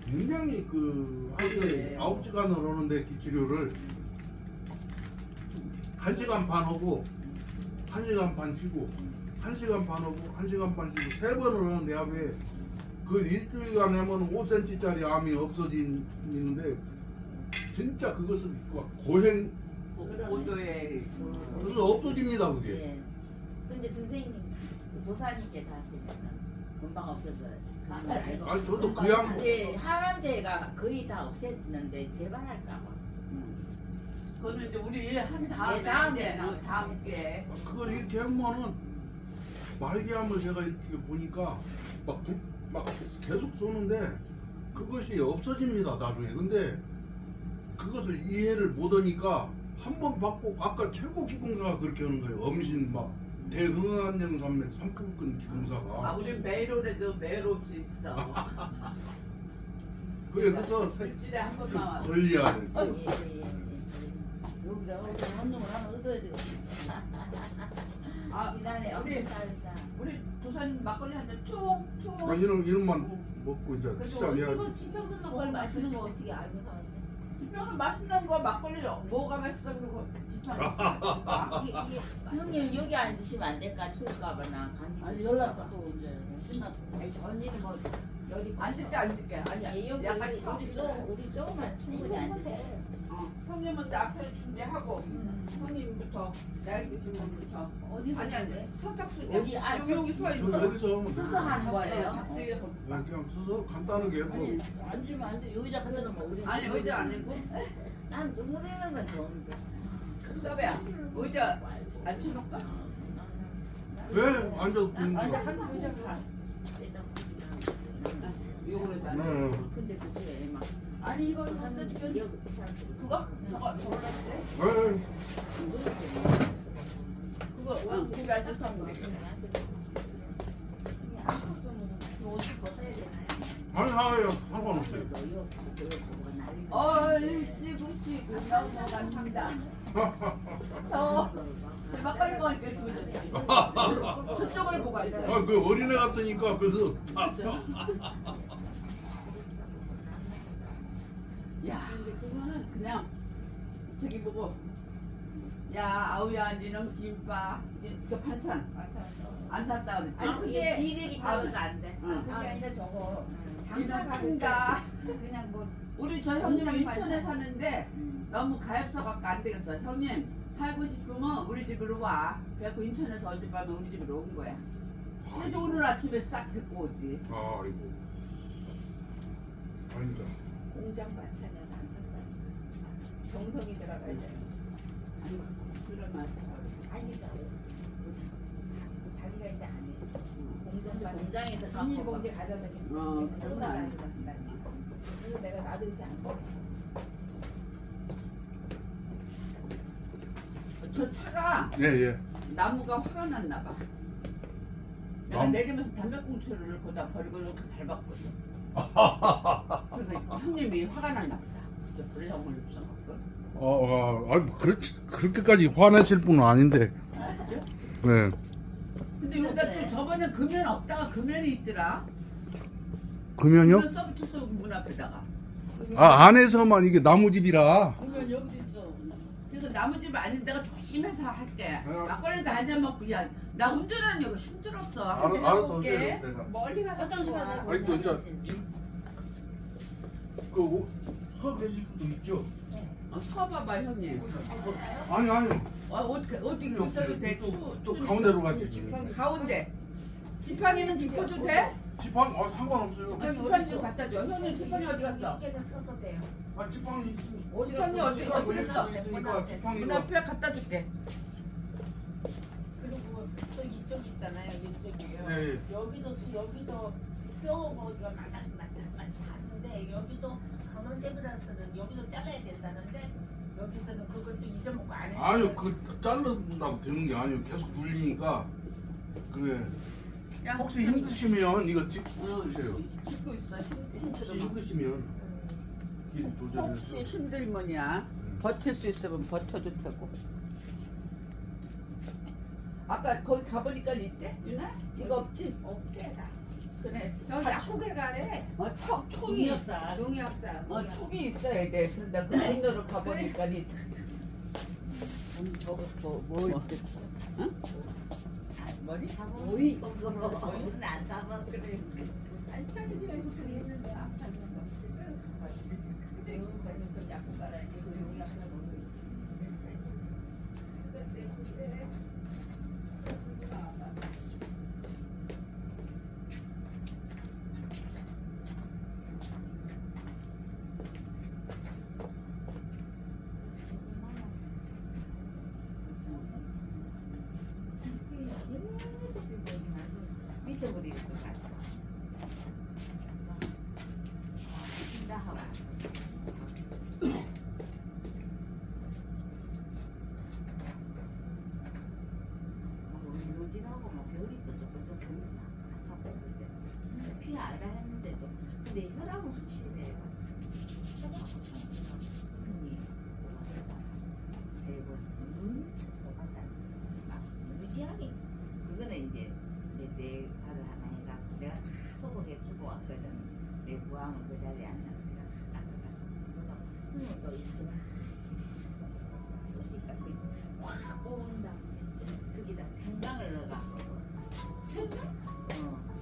굉장히 그 하루에 9시간을 하는데 기치료를 1시간 반 하고 1시간 반 쉬고 1시간 반 하고 1시간 반 쉬고 3번을 하는데 하루에 그 일주일간 하면 5cm짜리 암이 없어지는데 진짜 그것은 고생 고도의 그래서 없어집니다 그게. 예. 근데 선생님 그 도사님께서 하시면은 금방 없어져요. 아니 저도 그 양 이제 항암제가 거의 다 없앴는데 재발할까봐. 그거는 이제 우리 한 네, 다음에 다음에, 이제 다음에. 다음 게 그걸 이렇게 하면은 말기암을 제가 이렇게 보니까 막 계속 쏘는데 그것이 없어집니다 나중에. 근데 그것을 이해를 못하니까 한 번 받고 아까 최고 기공사가 그렇게 하는 거예요. 엄신 막 대흥안영산맥 3급근 기공사가. 우리 매일 오래도 매일 올 수 있어. 그래 그래서 일주일에 한 번만 와서. 걸려야 돼. 예. 여기다 한놈을 하나 얻어야 되거든요. 아, 지난해 우리- 어깨 살자. 우리 도사님 막걸리 한 잔 툭. 이놈만 먹고 이제 그래서 시작해야지. 이거 진평선 막걸리 마시는 거 어떻게 알고 사왔대? 지평은 맛있는 거 막걸리 뭐가 맛있어 그러고 지평 이게 형님 여기 앉으시면 안 될까? 추울까봐 나 감기. 아니 연락서 또 이제 신났어. 아니 언니는 뭐 열이 앉을게 아니 예, 여기 약간 우리 조금만 충분히 앉으세요. 형님은 앞에 준비하고 형님부터 나이 드신 분부터 어디서 아니 선착순 어디 여기 서 저 있어. 여기서 서서 하는 거예요. 작대에서. 그냥 서서 간단하게 뭐 아니 앉으면 안 돼. 의자 갖다 놓으면 우리 아니 의자 아니고 난 주무르는 건 좋은데. 서배야 의자 앉혀놓을까? 왜 앉아도 되는 아니 거야? 한 의자 가. 이거로 다 네. 근데 그게 막 아니 이거 하는 하는 여기 사람 그거? 저거 때 네. 그거 거기 앉아서 하면 돼. 옷 벗어야 되나요? 아니 상관없어요. 이거 얼씨구 넘어간다. 저 막걸리 먹으니까 기분 좋다. 저쪽을 보고 앉아. 아, 그 어린애 같으니까 그래서 야, 근데 그거는 그냥 저기 보고 야 아우야 니는 김밥 저 반찬 안 샀다 그랬지. 아니 그게 기력이 떨어져 안 돼. 응. 그게 아니라 저거 장사 니는 가겠다. 큰가. 그냥 뭐 우리 저 형님은 공장 인천에 반찬. 사는데 너무 가엾어 갖고 안 되겠어. 형님 살고 싶으면 우리 집으로 와. 그래갖고 인천에서 어젯밤에 우리 집으로 온 거야. 그래도 오늘 아침에 싹 데리고 오지. 아이고. 아닙니다. 공장 반찬이어서 안 샀다. 정성이 들어가야 돼. 아니 그런 말. 아니 자기가 이제 안 해. 공장 반찬. 공장에서 갖고 비닐봉지 가져서 그건 쏟아가 아니지. 그래서 내가 놔두지 않고. 저 차가 예, 예. 나무가 화가 났나 봐. 내가 나무? 내리면서 담배꽁초를 거기다 버리고 이렇게 밟았거든. 그래서 형님이 화가 났나 보다. 저 버리자고 없어갖고. 그렇지 그렇게까지 화내실 분은 아닌데. 네. 근데 여기가 또 저번에 금연 없다가 금연이 있더라. 금연요? 금연 서비스 문 앞에다가. 아, 안에서만 이게 나무집이라. 그러면 여기도 있어. 그래서 나무집 아닌 데가 조심해서 할게. 아. 막걸리도 한잔 먹고 야 나 운전하는 거 힘들었어. 한잔 알아서 해볼게. 하세요. 내가. 멀리 가서 화장실 와. 가서 아니 또 이제 서 계실 수도 있죠. 서봐봐 형님. 아니 아니요. 어디 있어도 돼. 좀 가운데로 가시지. 가운데. 지팡이는 짚어도 돼? 지팡이 상관없어요. 지팡이 좀 갖다 줘. 형님 지팡이 어디 갔어? 이렇게는 서서 돼요. 아 지팡이 지팡이 어디 갔어? 있으니까 지팡이가 문 앞에 갖다 줄게. 그리고 또 이쪽 있잖아요. 이쪽이요. 예, 여기도 뼈 어디가 많았는데 여기도 강원제들에서는 여기도 잘라야 된다는데 여기서는 그것도 잊어먹고 안 했어요. 아니요 그 자른다고 되는 게 아니에요. 계속 눌리니까 그게 야, 혹시 힘드시면 이거 응, 찍으세요. 찍고 있어. 혹시 힘드시면 길 혹시 조절해서. 힘들면야 버틸 수 있으면 버텨도 되고. 아까 거기 가보니까 있대? 유나? 이거 없지? 없대 다. 그래. 저 약국에 가래. 총이 이었어. 농협사. 총이 있어야 돼. 근데 그 건너로 가보니까 있대. 저거 뭐 있겠지? 응? 머리? 오이 오이는 안 사봐. 그래. 아니 편의점에 붙은 있는데 안 파는 거. 근데 여기 가면 그 약국 가라. 이거 농협사 먹고 있어. 미쳐버리는 거 같아. 하고 요진하고 막 별이 번쩍번쩍 보이나 한참 먹을 때 피 알아 했는데도 근데 혈압은 확실히 내려갔어. 흔히 세번 눈치 뽑았다. 막 무지하게 그거는 이제 내 발을 하나 해가 내가 다 소독해주고 왔거든. 내 부항을 그 자리에 앉아서 내가 다 닦아가서 그래서 또 이렇게 막 수시가 확 뽑은 다음에 거기다 생강을 넣어갖고 생강?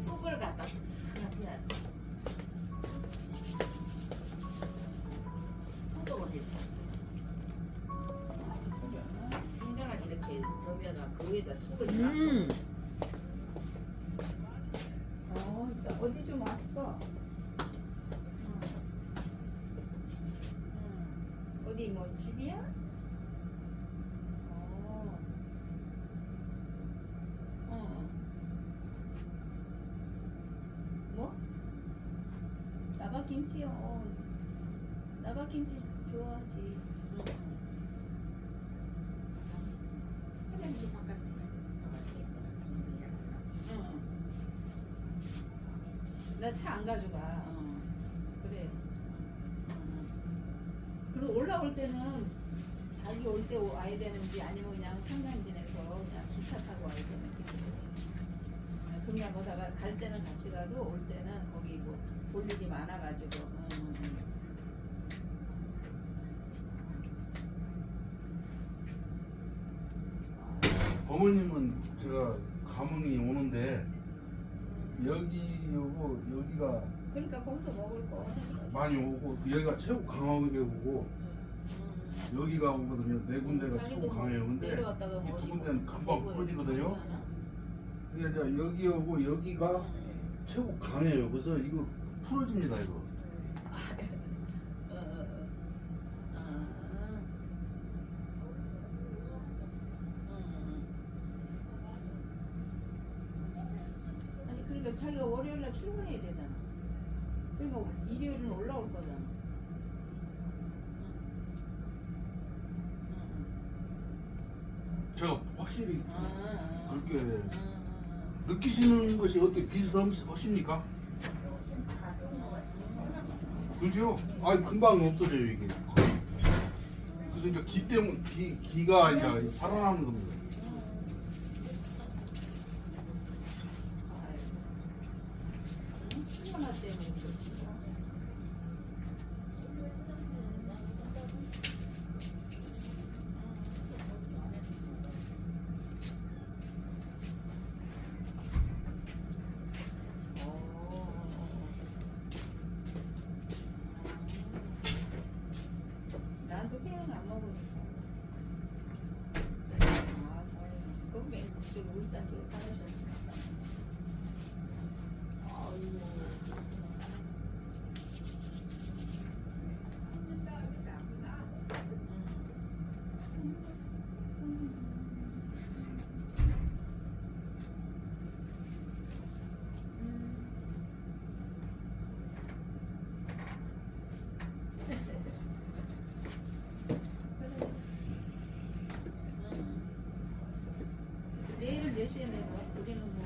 쑥을 갖다 하나 피워야 돼. 소독을 했어. 생강을 이렇게 저며가 그 위에다 쑥을 넣어. 어디 좀 왔어. 어디 뭐 집이야? 뭐? 나박김치요. 나박김치 좋아하지. 화장실 바깥에 나 차 안 가져가. 그래. 그리고 올라올 때는 자기 올 때 와야 되는지 아니면 그냥 상간진에서 그냥 기차 타고 와야 되는 게 그냥 거다가 갈 때는 같이 가도 올 때는 거기 뭐 볼 일이 많아가지고 어머님은 제가 감흥이 오는데 여기 오고 여기가 그러니까 거기서 먹을 거 많이 오고 여기가 최고 강하게 오고 여기가 오거든요. 네 군데가 최고 자기도 강해요. 근데 내려왔다가 뭐 이 두 어디 군데는 금방 대구에 퍼지거든요. 하나? 이게 이제 여기 오고 여기가 최고 강해요. 그래서 이거 풀어집니다 이거. 아니 그러니까 자기가 월요일날 출근해야 되잖아. 그러니까 일요일은 올라올 거잖아. 제가 확실히 아, 그렇게 느끼시는 것이 어떻게 비슷하십니까? 그죠? 아 금방 없어져요 이게. 그래서 이제 기 때문에 기가 이제 살아나는 겁니다. 출근할 때는 그렇지. 난 또 회는 안 먹으니까. 아, 거기 저기 울산 쪽에 살으셨으니까. 아이고. 내일은 몇 시에 내려? 우리는 뭐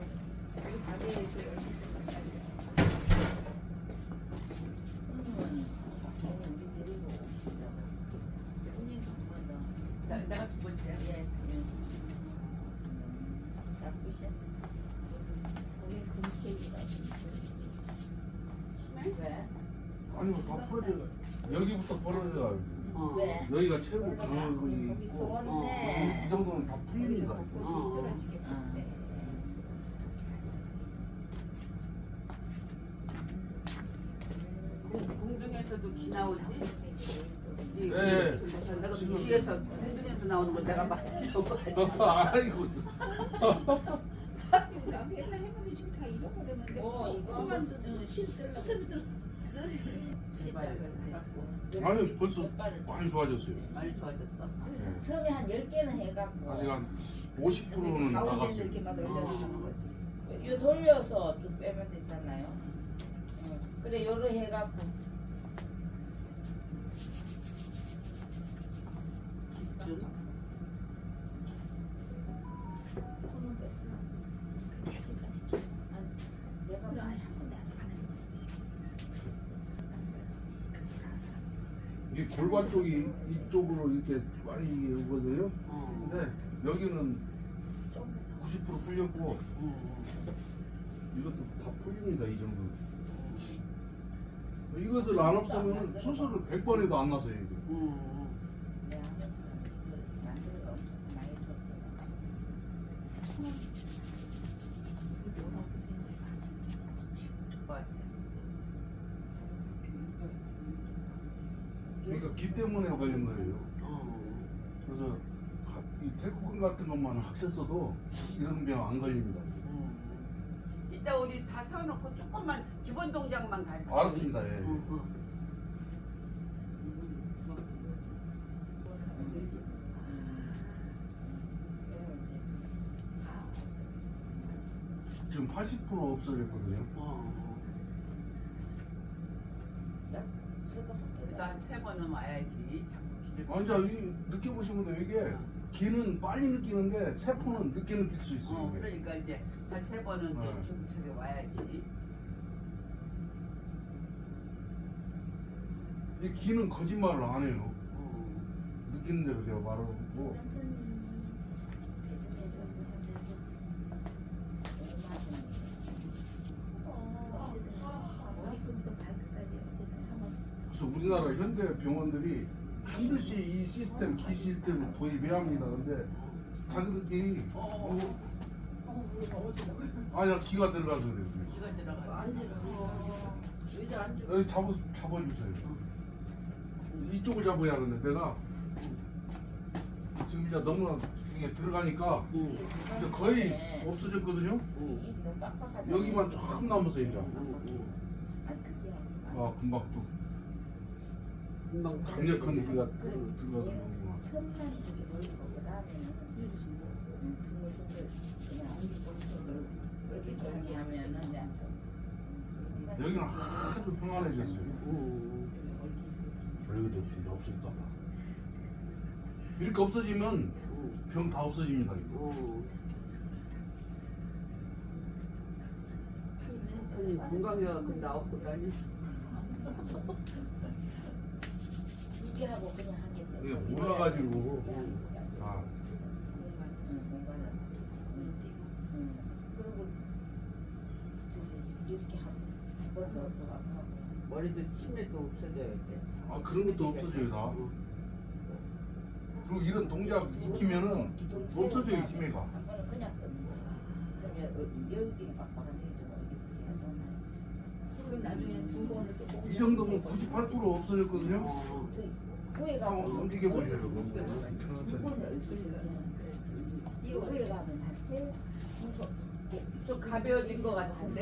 우리 가게에서 10시쯤까지. 내가 두 번째. 거긴 금케이크가 심해? 왜? 아니면 다 풀어져. 여기부터 벌어져요. 왜? 여기가 최고 강한 거이 거기 있고 좋은데. 이 정도는 다 여기도 풀립니다. 벚꽃이 떨어지게 폈대. 궁둥에서도 기 나오지? 네. 그래서 내가 뒤에서 궁둥에서 나오는 거 내가 많이 저거 아이고. 나 맨날 해보니 지금 다 잃어버렸는데. 이거 수술비들 제발. 아니 벌써 많이 좋아졌어요. 많이 좋아졌어. 네. 처음에 한 10개는 해갖고 아직 한 50%는 가운데서 나갔어요. 이렇게 막 올려주는 거지. 요 돌려서 쭉 빼면 되잖아요. 그래 요로 해갖고 집중. 손은 뺐어. 내가 그래 아예 한 번도 안 했어. 이게 골반 쪽이 이쪽으로 이렇게 많이 이게 오거든요. 근데 여기는 90% 풀렸고 이것도 다 풀립니다 이 정도. 이것을 안 없으면 수술을 100번에도 안 나서요. 이게. 내가 만들어가 엄청 많이 줬어. 그러니까 기 때문에 걸린 거예요. 그래서 이 태국권 같은 것만 학셨어도 이런 병 안 걸립니다. 이따 우리 다 사놓고 조금만 기본 동작만 갈. 알았습니다. 예. 지금 80% 없어졌거든요. 그래도 한 3번은 와야지. 자꾸 기를. 완전 느껴보시면 돼요. 이게 기는 빨리 느끼는데 세포는 늦게 느낄 수 있어요. 이게. 그러니까 이제 한 3번은 네. 주기차게 와야지. 이 기는 거짓말을 안 해요. 느끼는 대로 제가 말하고 머리끝부터 발끝까지 어쨌든 한번 그래서 우리나라 현대 병원들이 반드시 이 시스템, 기 시스템을 도입해야 합니다. 근데 자기들끼리 아니야 기가 들어가서 그래요. 기가 들어가. 앉으라고. 의자 앉으. 여기 잡아주세요. 이쪽을 잡아야 하는데 내가 지금 이제 너무나 이게 들어가니까 이제 거의 없어졌거든요. 너무 빡빡하잖아. 여기만 쫙 남았어요 이제. 아니 그게 아니라 아 금방 또 금방 강력한 기가 들어가서 그런구나. 첫날이 이렇게 보이는 거 그다음에는 승리승리 그냥 옮기고 이렇게 정리하면은 이제 여기는 하도 평안해졌어요. 별것도 없이 없을까 봐. 이렇게 없어지면 병 다 없어집니다. 이거. 아니 건강해갖고 나왔고 다니. 두 개하고 그냥 한 개. 이게 몰라가지고 아 공간을 그리고 저기 이렇게 한번더 하고 머리도 치매도 없어져야 돼. 아 그런 것도 없어져요 다. 그리고 이런 동작 익히면은 없어져요 치매가. 한 번은 그냥 뜯는 거야. 그러면 여기는 빡빡한데 이쪽은 이렇게 하잖아요. 그럼 나중에는 두 번을 또 꼭. 이 정도면 98% 없어졌거든요. 후에 한번 가면 움직여 보세요. 두 천천히. 번을 이거 후에 가면 한세 좀 가벼워진 것 같은데?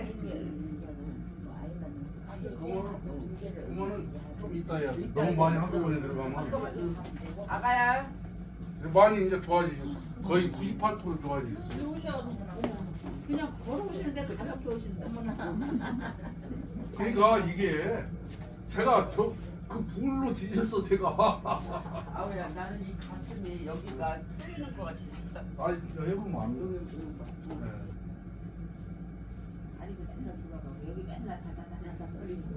그러면은 좀 이따 해야 돼. 너무 많이 한꺼번에 들어가면 아가야. 많이 이제 좋아지죠. 거의 98% 좋아지죠. 그냥 걸어오시는데 가볍게 오신다. 그러니까 이게 제가 그 불로 뒤져서 제가 아우야 나는 이 가슴이 여기가 뚫리는 것 같이 생겼다. 아 해보면 안 여기 돼요. 여기 네. 다리도 맨날 돌아가고 여기 맨날 다다다다다 떨리고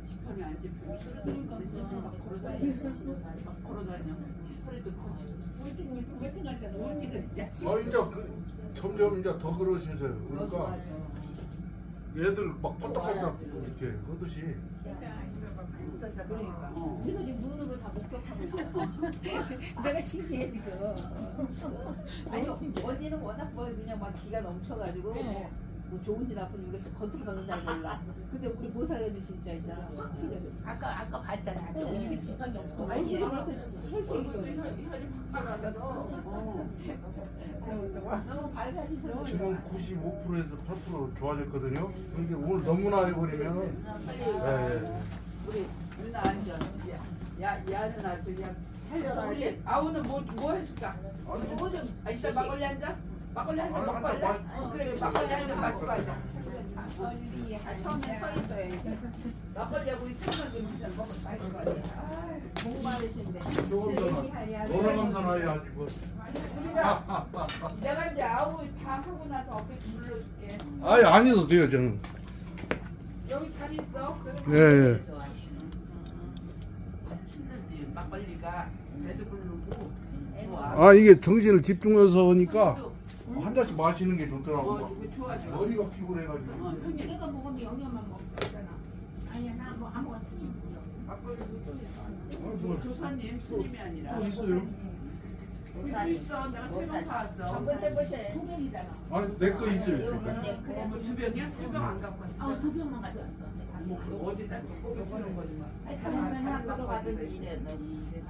지팡이 안 짚고 쓰러지니까 막 걸어다니고 막 걸어다녀. 허리도 펴지고. 멀쩡하잖아. 멀쩡한 자식. 이제 점점 이제 더 그러셔서요. 더 그러니까 좋아져. 얘들 막 뻗딱뻗딱 이렇게 하듯이 그러니까. 어. 우리가 지금 눈으로 다 목격하고 있잖아. 내가 신기해 지금. 아니 언니는 워낙 뭐 그냥 막 기가 넘쳐가지고 뭐 좋은지 나쁜지 그래서 겉으로 봐서 잘 몰라. 근데 우리 모살렘이 진짜 있잖아. 확 필요해. 아까 봤잖아. 저 네. 이게 지팡이 없어. 아니 아니 그래서 혈색이 좋아. 혈이 바뀌었어. 너무 밝아지셔. 지금 95%에서 8% 좋아졌거든요. 근데 오늘 너무나 해버리면 우리 누나 앉아. 야는 아주 그냥 살려라. 우리 아우는 뭐 해줄까? 뭐 좀. 아 이따 막걸리 한 잔? 막걸리 한 잔 먹고 할래? 그래 막걸리 한 잔 마시고 하자. 처음에 서 있어야지. 막걸리하고 이 생선 좀 먹고 마시고 하자. 목마르신데. 조금 더 노랑감사나 해야지 뭐. 우리가 내가 이제 아우 다 하고 나서 어깨 눌러줄게. 아니 안 해도 돼요 저는. 여기 잘 있어. 예. 힘들지. 막걸리가 배도 부르고 좋아. 아 이게 정신을 집중해서 하니까 한 잔씩 마시는 게 좋더라고. 이거 좋아 좋아. 머리가 피곤해가지고. 형님 내가 먹으면 영양만 먹잖아. 아니야 나 뭐 아무것도 막걸리 도사님 스님이 아니라. 또 있어요. 또 있어. 내가 세 병 사왔어. 한번 해보셔요. 두 병이잖아. 아니 내 거 있어요. 뭐 두 병이야? 두 병 안 갖고 왔어. 두 병만 가져왔어. 뭐 그거 어디다 또 꼽아주는 거지 뭐. 하여튼 한번 가든지 이래 하시는데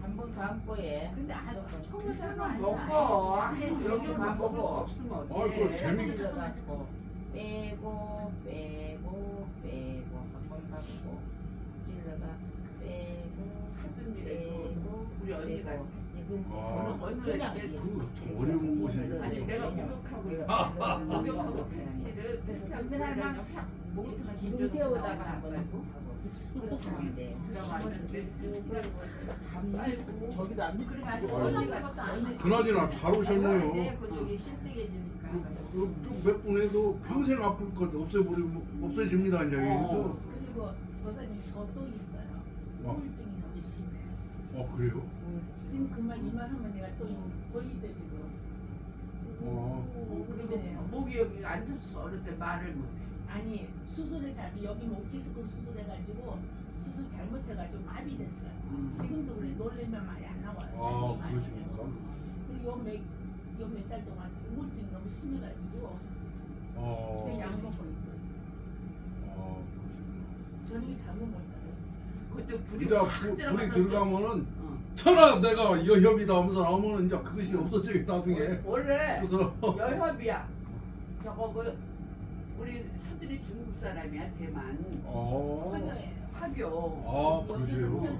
한번 감고 해. 근데 아주 초보자가 아니야. 먹어. 여기만 먹어. 없으면 그거 어떡해. 재밌- 찔러가지고 빼고 한번 감고 찔러가 빼고 우리 언니가 아, 그냥 그거 참 어려운 곳인데. 아니 내가 목욕하고 있어. 목욕하고 피를 비슷한 데다가 확 목욕하면 기름 세우다가 한번 하고 그렇게 하는데 잠살고 저기도 안 그리고 아주 포장된 것도 아닌데. 그나저나 잘 오셨네요. 그쪽이 실뜨개지니까. 몇 분 해도 평생 아플 것 없어집니다 이제. 그래서 그리고 도사님 저도 있어요. 우울증이 너무 심해. 그래요? 지금 그만 이만하면 내가 또 보이죠 지금. 그리고 목이 여기 안 좋았어. 어릴 때 말을 못해. 아니 수술을 여기 목 디스크 수술해가지고 수술 잘못해가지고 마비됐어요. 지금도 그래 놀래면 말이 안 나와요. 그러십니까? 그리고 요 몇 달 동안 우울증이 너무 심해가지고 제 약 먹고 있어요 지금. 저녁에 잠을 못 자요. 그때 불이 이제 확 불이 들어가서 들어가면은 천하 내가 여협이다 하면서 나오면은 이제 그것이 없어져요 나중에. 원래 그래서 여협이야. 저거 우리 사들이 중국 사람이야 대만 화교예요. 화교. 그러세요?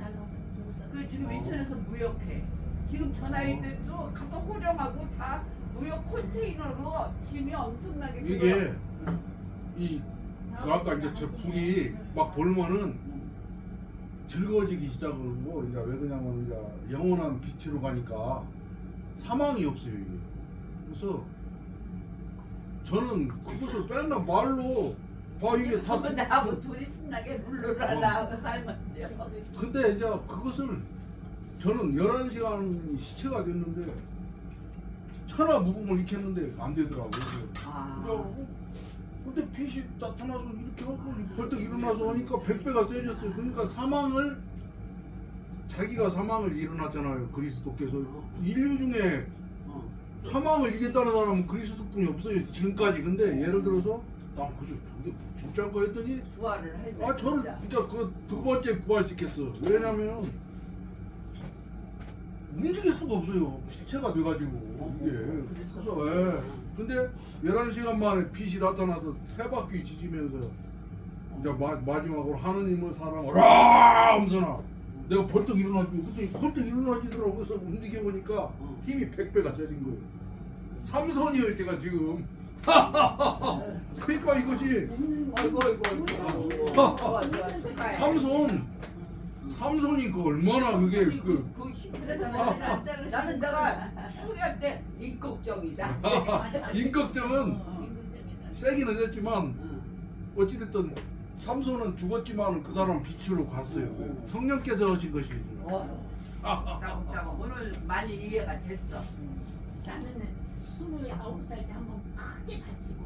그 지금 인천에서 무역해. 지금 저 나이 때도 가서 호령하고 다 무역 컨테이너로 짐이 엄청나게 이게 그 아까 이제 저 불이 막 돌면은 즐거워지기 시작하는 거 이제 왜 그러냐면 이제 영원한 빛으로 가니까 사망이 없어요 이게. 그래서 저는 그것을 맨날 말로 이게 다 나하고 둘이 신나게 룰루라 나하고 살면돼요. 근데 이제 그것을 저는 11시간 시체가 됐는데 천하 무금을 익혔는데 안 되더라고요. 근데 빛이 나타나서 이렇게 하고 벌떡 일어나서 하니까 100배가 세졌어요. 그러니까 자기가 사망을 일어났잖아요. 그리스도께서 인류 중에 사망을 이겼다는 사람은 그리스도뿐이 없어요. 지금까지. 근데 예를 들어서 난 그저 저게 진짜인가 했더니 부활을 해. 저는 진짜 그 두 번째 부활시켰어. 왜냐면 움직일 수가 없어요. 시체가 돼가지고 이게. 그래서 근데 11시간 만에 빛이 나타나서 세 바퀴 지지면서 이제 마지막으로 하느님을 사랑하라 하면서 내가 벌떡 일어나지. 그랬더니 벌떡 일어나지더라고. 그래서 움직여보니까 힘이 100배가 세진 거예요. 삼손이에요 제가 지금. 그러니까 이것이 아이고 삼손이 그 얼마나 그게 그래서 나는 내가 소개할 때 인걱정이다. 인격정은 세기는 했지만 어찌됐든 삼손은 죽었지만 그 사람 빛으로 갔어요. 성령께서 하신 것이죠. 오늘 많이 이해가 됐어. 나는 29살 때 한 번 크게 다치고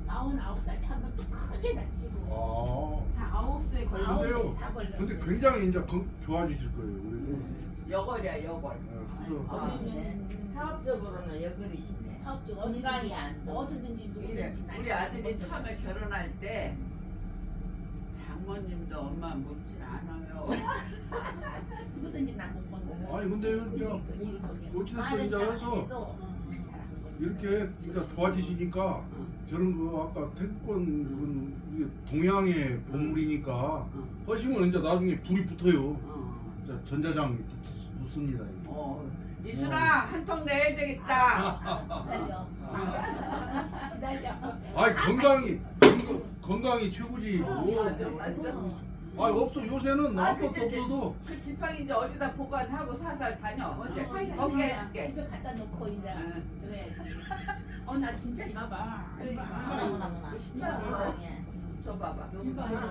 49살 때 한 번 또 크게 다치고 다 9수에 걸려. 근데요. 다 걸렸어요. 근데 굉장히 이제 좋아지실 거예요. 그래서 여걸이야 여걸. 사업적으로는 여걸이시네. 사업적 건강이 안 좋아. 어디든지 누구든지 우리 아들이 처음에 결혼할 때 장모님도 엄마 묻질 않아요. 누구든지 나못 건드려. 아니 근데 이제 어찌됐든 이제 해서 이렇게 그러니까 좋아지시니까 저런 거 아까 태권 동양의 보물이니까 하시면 이제 나중에 불이 붙어요. 이제 전자장이 붙습니다. 이순아 한 통 내야 되겠다. 기다려. 아이 건강이 최고지. 없어 요새는 아무것도 없어도 그 지팡이 이제 어디다 보관하고 살살 다녀. 어제 거기 해줄게. 집에 갖다 놓고 이제 그래야지. 나 진짜 이거 봐. 어머나. 세상에. 저 봐봐.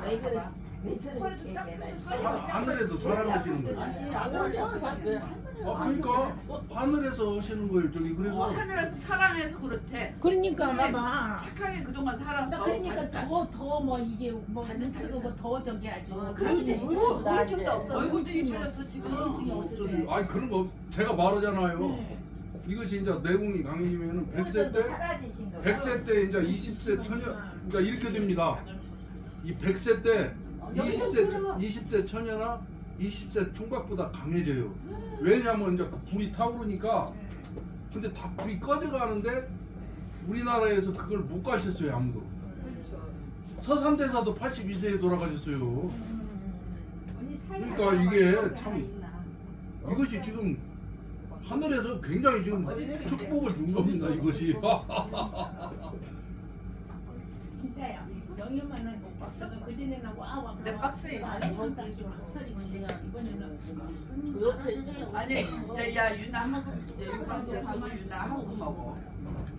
왜 그래? 왜 저렇게 하늘에서 살아가시는 거예요. 아니 아들 처음 봤대. 그러니까 하늘에서 하시는 거예요. 저기 그래서 하늘에서 사랑해서 그렇대. 그러니까 그래, 봐봐. 착하게 그동안 살았어. 나 그러니까 더 뭐 이게 뭐 눈치고 더 저기 아주 우울증도 없어. 얼굴도 이뻐졌어 지금. 우울증이 없어져. 아니 그런 거 제가 말하잖아요. 네. 이것이 이제 내공이 강해지면은 100세 때 사라지신 거. 100세 때 이제 20세 처녀 그러니까 이렇게 됩니다. 이 100세 때 20세 처녀나 20세 총각보다 강해져요. 왜냐면 이제 그 불이 타오르니까. 근데 다 불이 꺼져가는데 우리나라에서 그걸 못 가르쳤어요 아무도. 서산대사도 82세에 돌아가셨어요. 그러니까 이게 참 이것이 지금 하늘에서 굉장히 지금 축복을 준 겁니다 이것이. 진짜야. 영희엄마는 그전에는 와와 내 박스에 있어. 전살 좀 학살이지. 이번에는 그 옆에 있어요. 아니 야 유나 한번 유나 하고 먹어.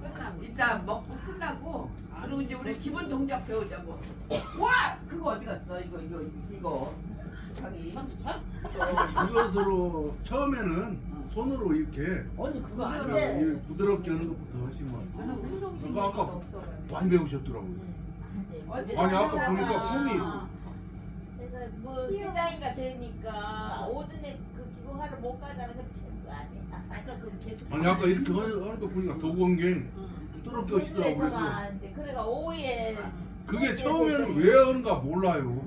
끝나고. 이따 먹고 끝나고 그리고 이제 우리 기본 동작 배우자고. 와 그거 어디 갔어? 이거 자기 삼시참? 그것으로 처음에는 손으로 이렇게 언니 그거 안 네. 돼. 부드럽게 하는 것부터 하시면 저는 운동신경이 아까 없어가지고. 많이 배우셨더라고요. 아니 아까 보니까 폼이 내가 뭐 회장이가 되니까 오전에 그 기공하러 못 가잖아. 그럼 친구 아니야. 아까 그 계속 아니 아까 이렇게 하는 거 보니까 도건갱 부드럽게 하시더라고요. 그래서 회사만 이제 그래가 오후에 그게 처음에는 왜 하는가 몰라요.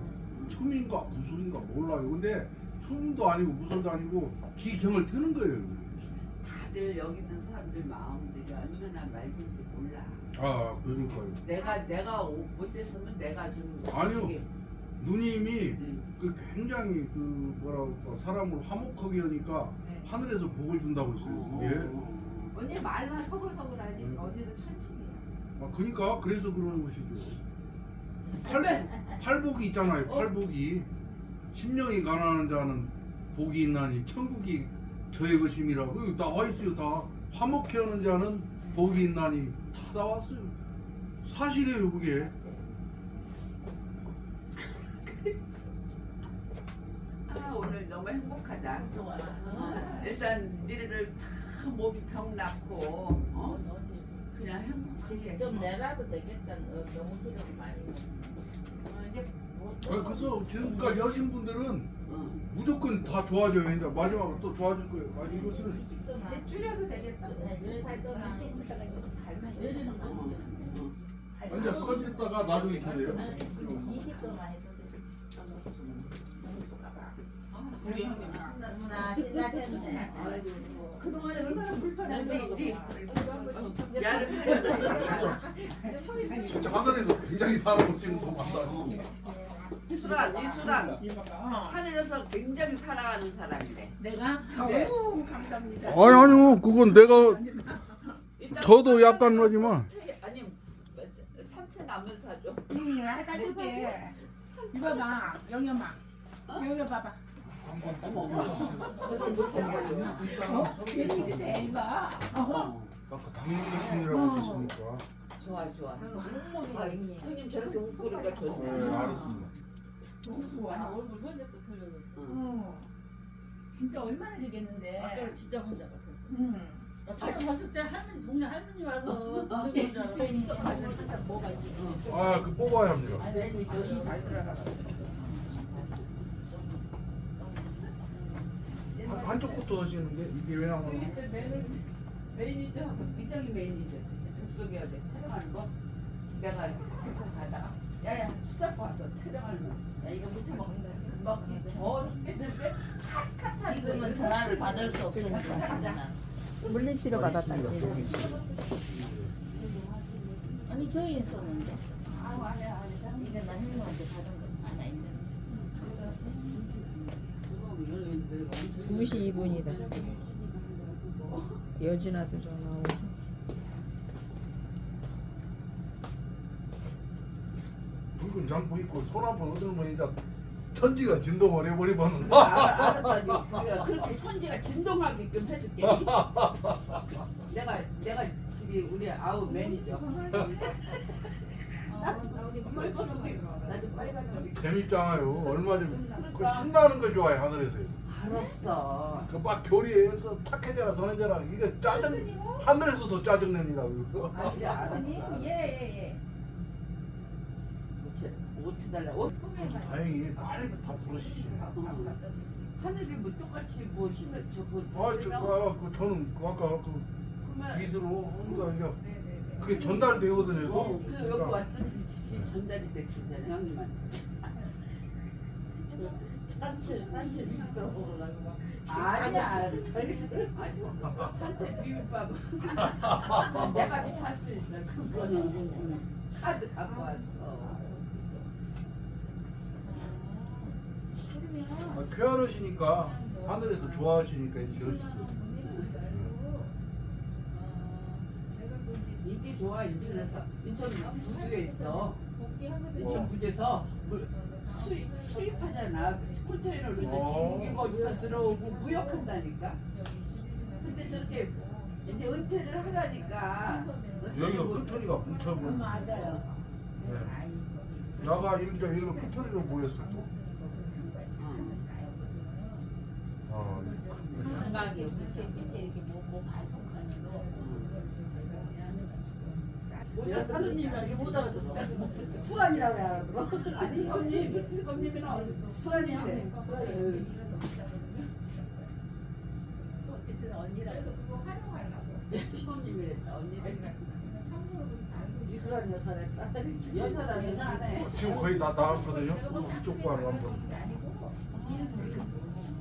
춤인가 무술인가 몰라요. 근데 춤도 아니고 무술도 아니고 기경을 트는 거예요. 다들 여기 있는 사람들 마음들이 얼마나 맑은지 몰라. 아 그러니까요. 내가 못했으면 내가 좀 아니요. 이게, 누님이 그 굉장히 그 뭐랄까 사람을 화목하게 하니까 네. 하늘에서 복을 준다고 했어요. 그게. 언니 말만 서글서글하지. 언니도 천신이야. 아 그러니까 그래서 그러는 것이죠. 팔복이 있잖아요. 팔복이 심령이 가난한 자는 복이 있나니 천국이 저의 것임이라고 여기 나와 있어요. 다 화목해 하는 자는 복이 있나니 다 나왔어요. 사실이에요 그게. 아 오늘 너무 행복하다. 좋아. 일단 니네들 다 몸이 병 낳고 그냥 행복하게. 좀 내라도 되겠다. 너무 기름 많이. 이제 그래서 지금까지 하신 분들은 응. 무조건 다 좋아져요. 이제 마지막에 또 좋아질 거예요. 아니 이것을 이제 줄여도 되겠다. 내리는 응. 응. 이제 커졌다가 나중에 쳐져요. 20도만 해도 돼. 우리 형님 너무나 신나셨네. 그동안에 얼마나 불편했는데. 야를 살려서 진짜 하늘에서 굉장히 사람을 쓰는 거 만나고. 이수란 이봐봐. 하늘에서 굉장히 사랑하는 사람이래. 내가 네. 오 감사합니다. 아니요 그건 내가 이따 저도 약간 하지만 아니 삼채 나면 사줘. 사줄게. 이봐봐 영영아. 여기 봐봐. 어머 웬일이래 이봐. 아까 당뇨증이라고 하셨으니까. 좋아. 목소리가 있니? 형님 저렇게 웃고 그러니까 좋지. 네 알았습니다. 아니 얼굴 현재 또 틀려졌어. 어. 진짜 얼마나 주겠는데. 아까는 진짜 혼자 같았어. 응. 나 처음 봤을 때 할머니 동네 할머니 와서 듣는 줄 알았어. 이쪽 가서 살짝 뭐가 있지. 그 뽑아야 합니다. 아니 조시 잘 들어가. 한쪽부터 하시는데 이게 왜 나오나? 매니저 미정이 매니저 북속에 어제 촬영하는 거 내가 대판 가다가 야야 수다고 왔어 촬영하는 거. 야 이거 못해 먹는다. 금방 더 죽겠는데 지금은 전화를 받을 수 없으니까. 물리치료 받았다. 아니 저희 있었는데. 이게 나 형님한테 받은 거 하나 있는데. 2시 2분이다. 여진아도 전화 오고. 붉은 장포 입고 손 한번 얻으면 이제 천지가 진동을 해버리면 알았어 우리가 그렇게 천지가 진동하게끔 해줄게. 내가 저기 우리 아우 매니저. 나도 빨리 가는 거. 재밌잖아요. 얼마 전에 그 신나는 거 좋아해 하늘에서. 알았어. 그 막 교리에서 탁해져라 선해져라 이게 짜증 하늘에서 더 짜증 냅니다. 그거. 알았어. 예예예. 어떻게 달라? 어? 다행히 빨리 다 부르시시네. 하늘이 뭐 똑같이 뭐 힘을 저거. 저는 그 아까 그 그러면 빗으로 하니까 이게 네네네. 그게 전달되거든요. 그 여기 왔던 빛이 전달이 됐잖아요 형님한테. 산책 비벼 아니야. 산책 비빔밥은 내가 살 수 있어. 그거는 카드 갖고 왔어. 쾌활하시니까 하늘에서 좋아하시니까 이렇게 하시죠. 인기 좋아 인천에서 인천 부두에 있어. 인천 부두에서 수입하잖아. 컨테이너로 이제 중국이 거기서 들어오고 무역한다니까. 근데 저렇게 이제 은퇴를 하라니까. 여기가 끝터리가 뭉쳐버려. 맞아요. 네. 나가 이제 여기가 끝터리로 모였어. 또. 아, 생각이 없으셔. 밑에 이렇게 뭐 밟은 가지고. 내가 사장님이랑 못 알아들어. 수란이라고 해 알아들어. 아니 형님이랑 수란이 형님. 수란이. 또 어쨌든 언니랑 그래서 그거 활용하려고. 형님이랬다 언니랬다. 참고로 그렇게 알고 있어. 이수란 여사랬다. 여사다 여사네. 지금 거의 다 나갔거든요. 이쪽 바로 한번.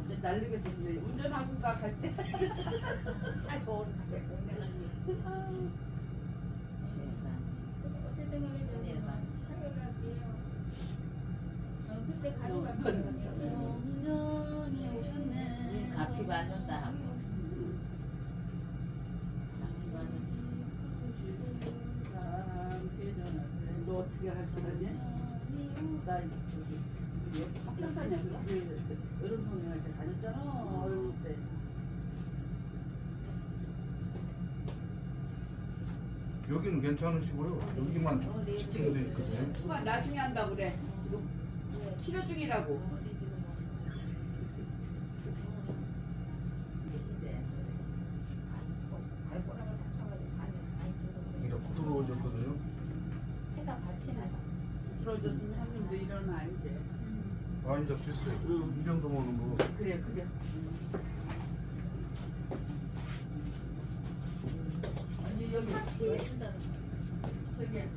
이제 날리겠어. 근데 운전하고가 갈 때. 차 좋은 공연하니. 어쨌든 간에 저기 사료를 할게요. 그때 가져갈게요. 년이 오셨네. 가피 받는다 하고. 너 어떻게 할 거냐? 나 저기 학교 다녔어? 여름 성형할 때 다녔잖아. 어렸을 때. 여기는 괜찮으시고요. 여기만 지금 돼 있거든요. 그만 나중에 한다 그래. 지금 치료 중이라고. 어디 지금 계신데. 발가락을 다쳐가지고 반에 많이 쓰고 이제 부드러워졌거든요. 해다 받치네. 들어줬으면 형님도 일어나 이제. 아 이제 됐어요. 이 정도 먹는 거. 그래. 아니 여기 저기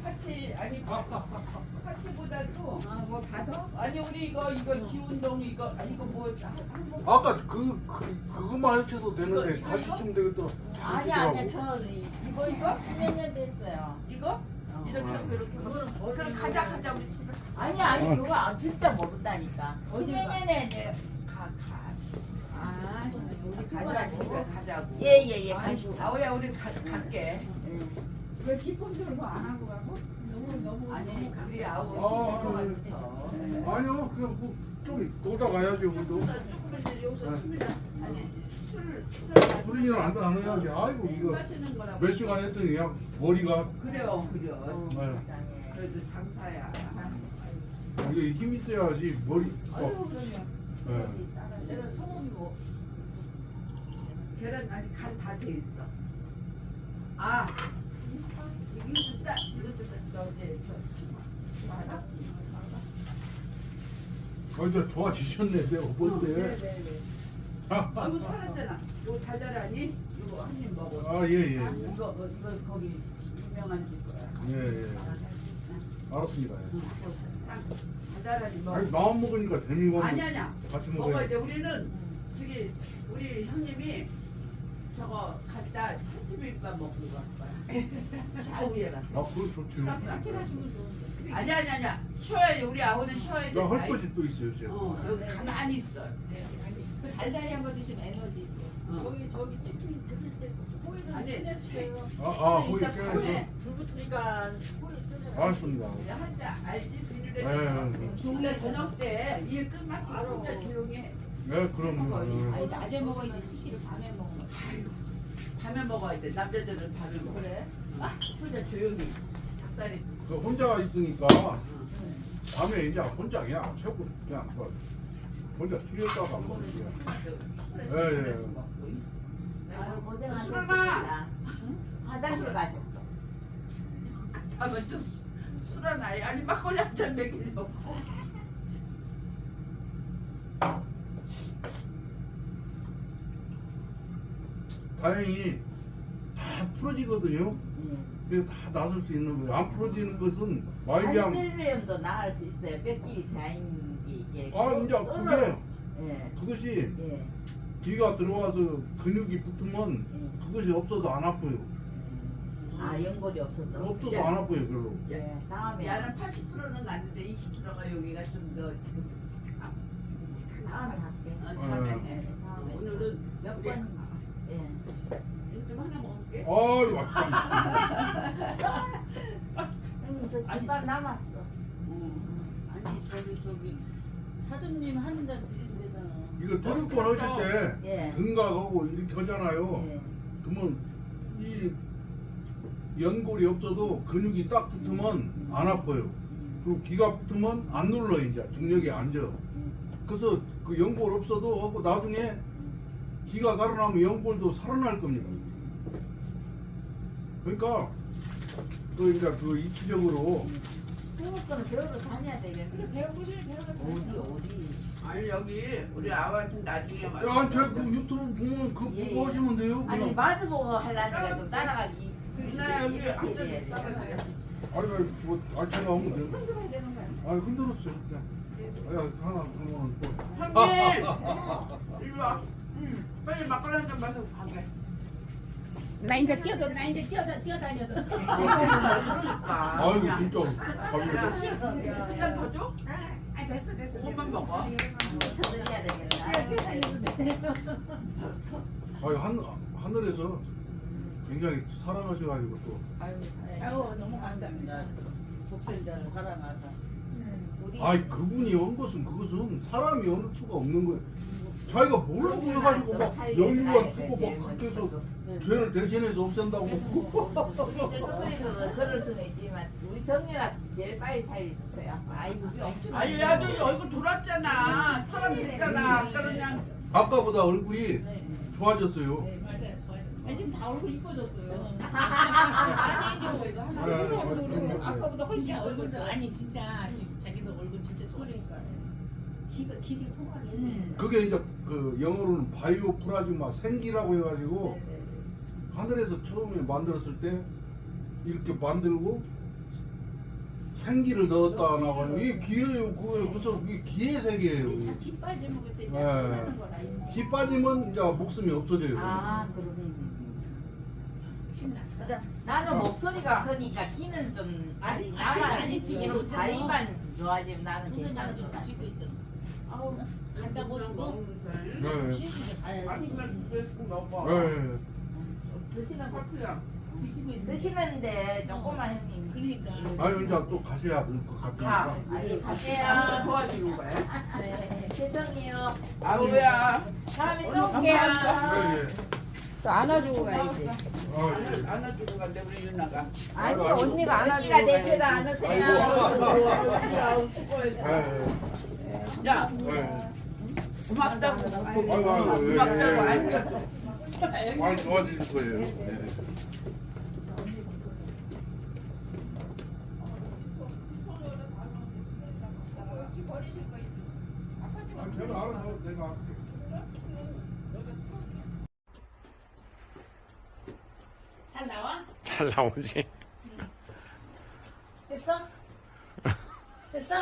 파티 아니 파티보다도 뭐 받아? 아니 우리 이거 기운동 이거 아니 이거 뭐 한국 아까 그것만 해쳐도 되는데 이거, 같이 이거? 주면 되겠더라. 아니야, 저는 이거 몇년 됐어요. 이거 이렇게 하고 이렇게 그럼 가자 우리 집에 아니 그거 진짜 모른다니까. 어딜 가? 10년에 이제 가. 아, 우리 집에 가져가시고. 가자고. 예예예 아이, 가시고. 아우야 우리 갈게. 왜 기본적으로 그거 안 하고 가고? 너무 아니 우리 아우 아, 좋아해서. 아니요 그냥 뭐좀 놀다 가야지 우리도. 조금 이제 여기서 네. 술이나 아니 술 술이는 안안 해야지. 아이고 이거 마시는 거라고. 몇 시간 했더니 그냥 머리가 그래요. 네. 그래도 장사야. 이게 힘 있어야지 머리. 아유, 그럼요. 네. 내가 소금 뭐 계란 아니 간 다 돼 있어. 아 이거 진짜 저기 저 알아? 이제 좋아지셨네 내가 볼 때. 네네네. 아이고 살았잖아. 이거 달달하니? 이거 한 입 먹어. 아 예예. 이거 거기 유명한 집 거야. 예, 예. 알았습니다. 예. 달달하니 먹어. 아니 마음 먹으니까 재미가 아니야. 같이 먹어야 먹어야 돼. 우리는 저기 우리 형님이 저거 갖다 참치비빔밥 먹은 거 거야. 저 위에 가서. 아 그건 좋죠. 같이 가시면 좋은데. 아니야. 쉬어야 돼. 우리 아우는 쉬어야 돼. 나할 것이 또 있어요 제가. 여기 가만히 있어. 달달이한 거 드시면 에너지 있고. 저기 치킨 드실 때 호일을 아니, 꺼내주세요. 호이 이따 깨서. 밤에 불 붙으니까 호일 끄죠. 알았습니다. 한자 알지? 비닐에 네. 종래 저녁 때 일 끝마치고 혼자 조용해. 네 그럼요. 아니, 낮에 먹어야지 치킨을 밤에 먹으면. 아이고, 밤에 먹어야 돼. 남자들은 밤에 먹어. 그래? 혼자 조용히. 닭다리. 그 혼자 있으니까 밤에 이제 혼자 그냥 최고 그냥 뭐 혼자 튀겼다가 뭐 그냥. 예. 아유 고생하셨습니다. 수란아! 화장실 가셨어. 아마 좀 술한 아니 막걸리 한 잔 먹이려고. 다행히 다 풀어지거든요. 그래서 다 나설 수 있는 거예요. 안 풀어지는 것은 말기암. 한셀렘도 나을 수 있어요. 뼈끼리 다행인 게 이게. 아 이제 그게 예. 그것이 예. 기가 들어와서 근육이 붙으면 예. 그것이 없어도 안 아파요. 아 연골이 없어도. 없어도 야. 안 아파요 별로. 예. 다음에. 야는 80%는 났는데 20%가 여기가 좀 더 지금 다음에 할게. 다음에 해. 네, 다음에. 오늘은 몇 우리 번. 예. 이거 좀 하나 먹을게. 아유 저 뒷발 남았어. 아니 저기 사장님 한 잔 드린대잖아. 이거 토륙권 하실 때 예. 등각하고 이렇게 하잖아요. 예. 그러면 이 연골이 없어도 근육이 딱 붙으면 안 아파요. 그리고 기가 붙으면 안 눌러 이제 중력이 안 져. 그래서 그 연골 없어도 하고 나중에 기가 살아나면 연골도 살아날 겁니다. 그러니까 그 이제 그 이치적으로 태국 거는 배우러 다녀야 되겠네. 어디. 아니 여기 우리 아버한테 나중에 야, 제가 그 유튜브 보면 그거 예, 보고 예. 하시면 돼요. 아니 그냥. 마주보고 하려니까 좀 따라가기. 나 여기 이렇게 앉아서 돼야 돼. 따라가요. 아니 제가 하면 돼요. 흔들어야 되는 거야. 아니 흔들었어요. 그냥. 야 하나 그러면 또. 형님 일로 와. 빨리 막걸리 한잔 마시고 가게. 나 이제 뛰어다녀도. 그러니까. 아이고 그냥. 진짜 가비네. 한잔 더 줘? 아 됐어. 그것만 먹어. 쳐드려야 되겠다. 아니 하늘에서 굉장히 사랑하셔가지고 또. 아유, 아유 너무 감사합니다. 독생자를 사랑하사. 우리 아이 그분이 온 것은 그것은 사람이 어느 수가 없는 거예요. 자기가 뭘 구해가지고 막 연유가 두고 막 그렇게 해서 죄를 대신해서 없앤다고. 우리 저쪽에서도 그럴 수는 있지만 우리 정유라 제일 빨리 살려주세요. 아이고 아니 야도 얼굴 돌았잖아. 사람 됐잖아. 아까 그냥 아까보다 얼굴이 좋아졌어요. 맞아요. 좋아졌어. 아, 지금 다 얼굴 이뻐졌어요. 아니 저 이거 하나 네, 해서 아까보다 훨씬 진짜 얼굴도 얼굴 아니 진짜 자기도 얼굴 진짜 좋아졌어. 길이 통하게. 그게 이제 그 영어로는 바이오 플라즈마 생기라고 해가지고 하늘에서 처음에 만들었을 때 이렇게 만들고 생기를 넣었다 나가지고 이게 기예요. 그거예요. 그래서 이게 기의 세계예요. 다기 빠지면 글쎄 이제 네. 하는 거라. 기 빠지면 이제 목숨이 없어져요. 아 그러네. 신났어. 진짜 나는 목소리가 크니까 기는 좀 아직 나만 아니, 지금 지금 자리만 좋아지면 나는 무슨 괜찮을 나도 것 같아. 지도 있잖아. 아우 간다고 주고 네. 시집에 가야지. 아침에 두 개씩 먹어. 네. 드시는 거 커피야. 드시고 있는데. 드시는데 조금만 형님. 그러니까. 아유 이제 또 가셔야 될것 가. 같으니까. 아니 아, 갈게요. 도와주는 거야. 네 죄송해요. 아우야. 다음에 또 오늘 올게요. 감사합니다. 네, 네. 또 안아주고 가야지. 아, 예. 안아주고 간대 우리 유나가. 아니 아이고. 언니가 안아주고 언니가 내 가야지. 표도 안 하세요. 아우 수고했어. 네, 야 네. 고맙다고. 아이고, 아이고, 예, 고맙다고 예. 안겨줘. 많이 좋아지실 거예요. 네. 버리실 거 있으면 아파트가 아, 제가 알아서 내가 할게. 잘 나와? 잘 나오지. 됐어? 됐어?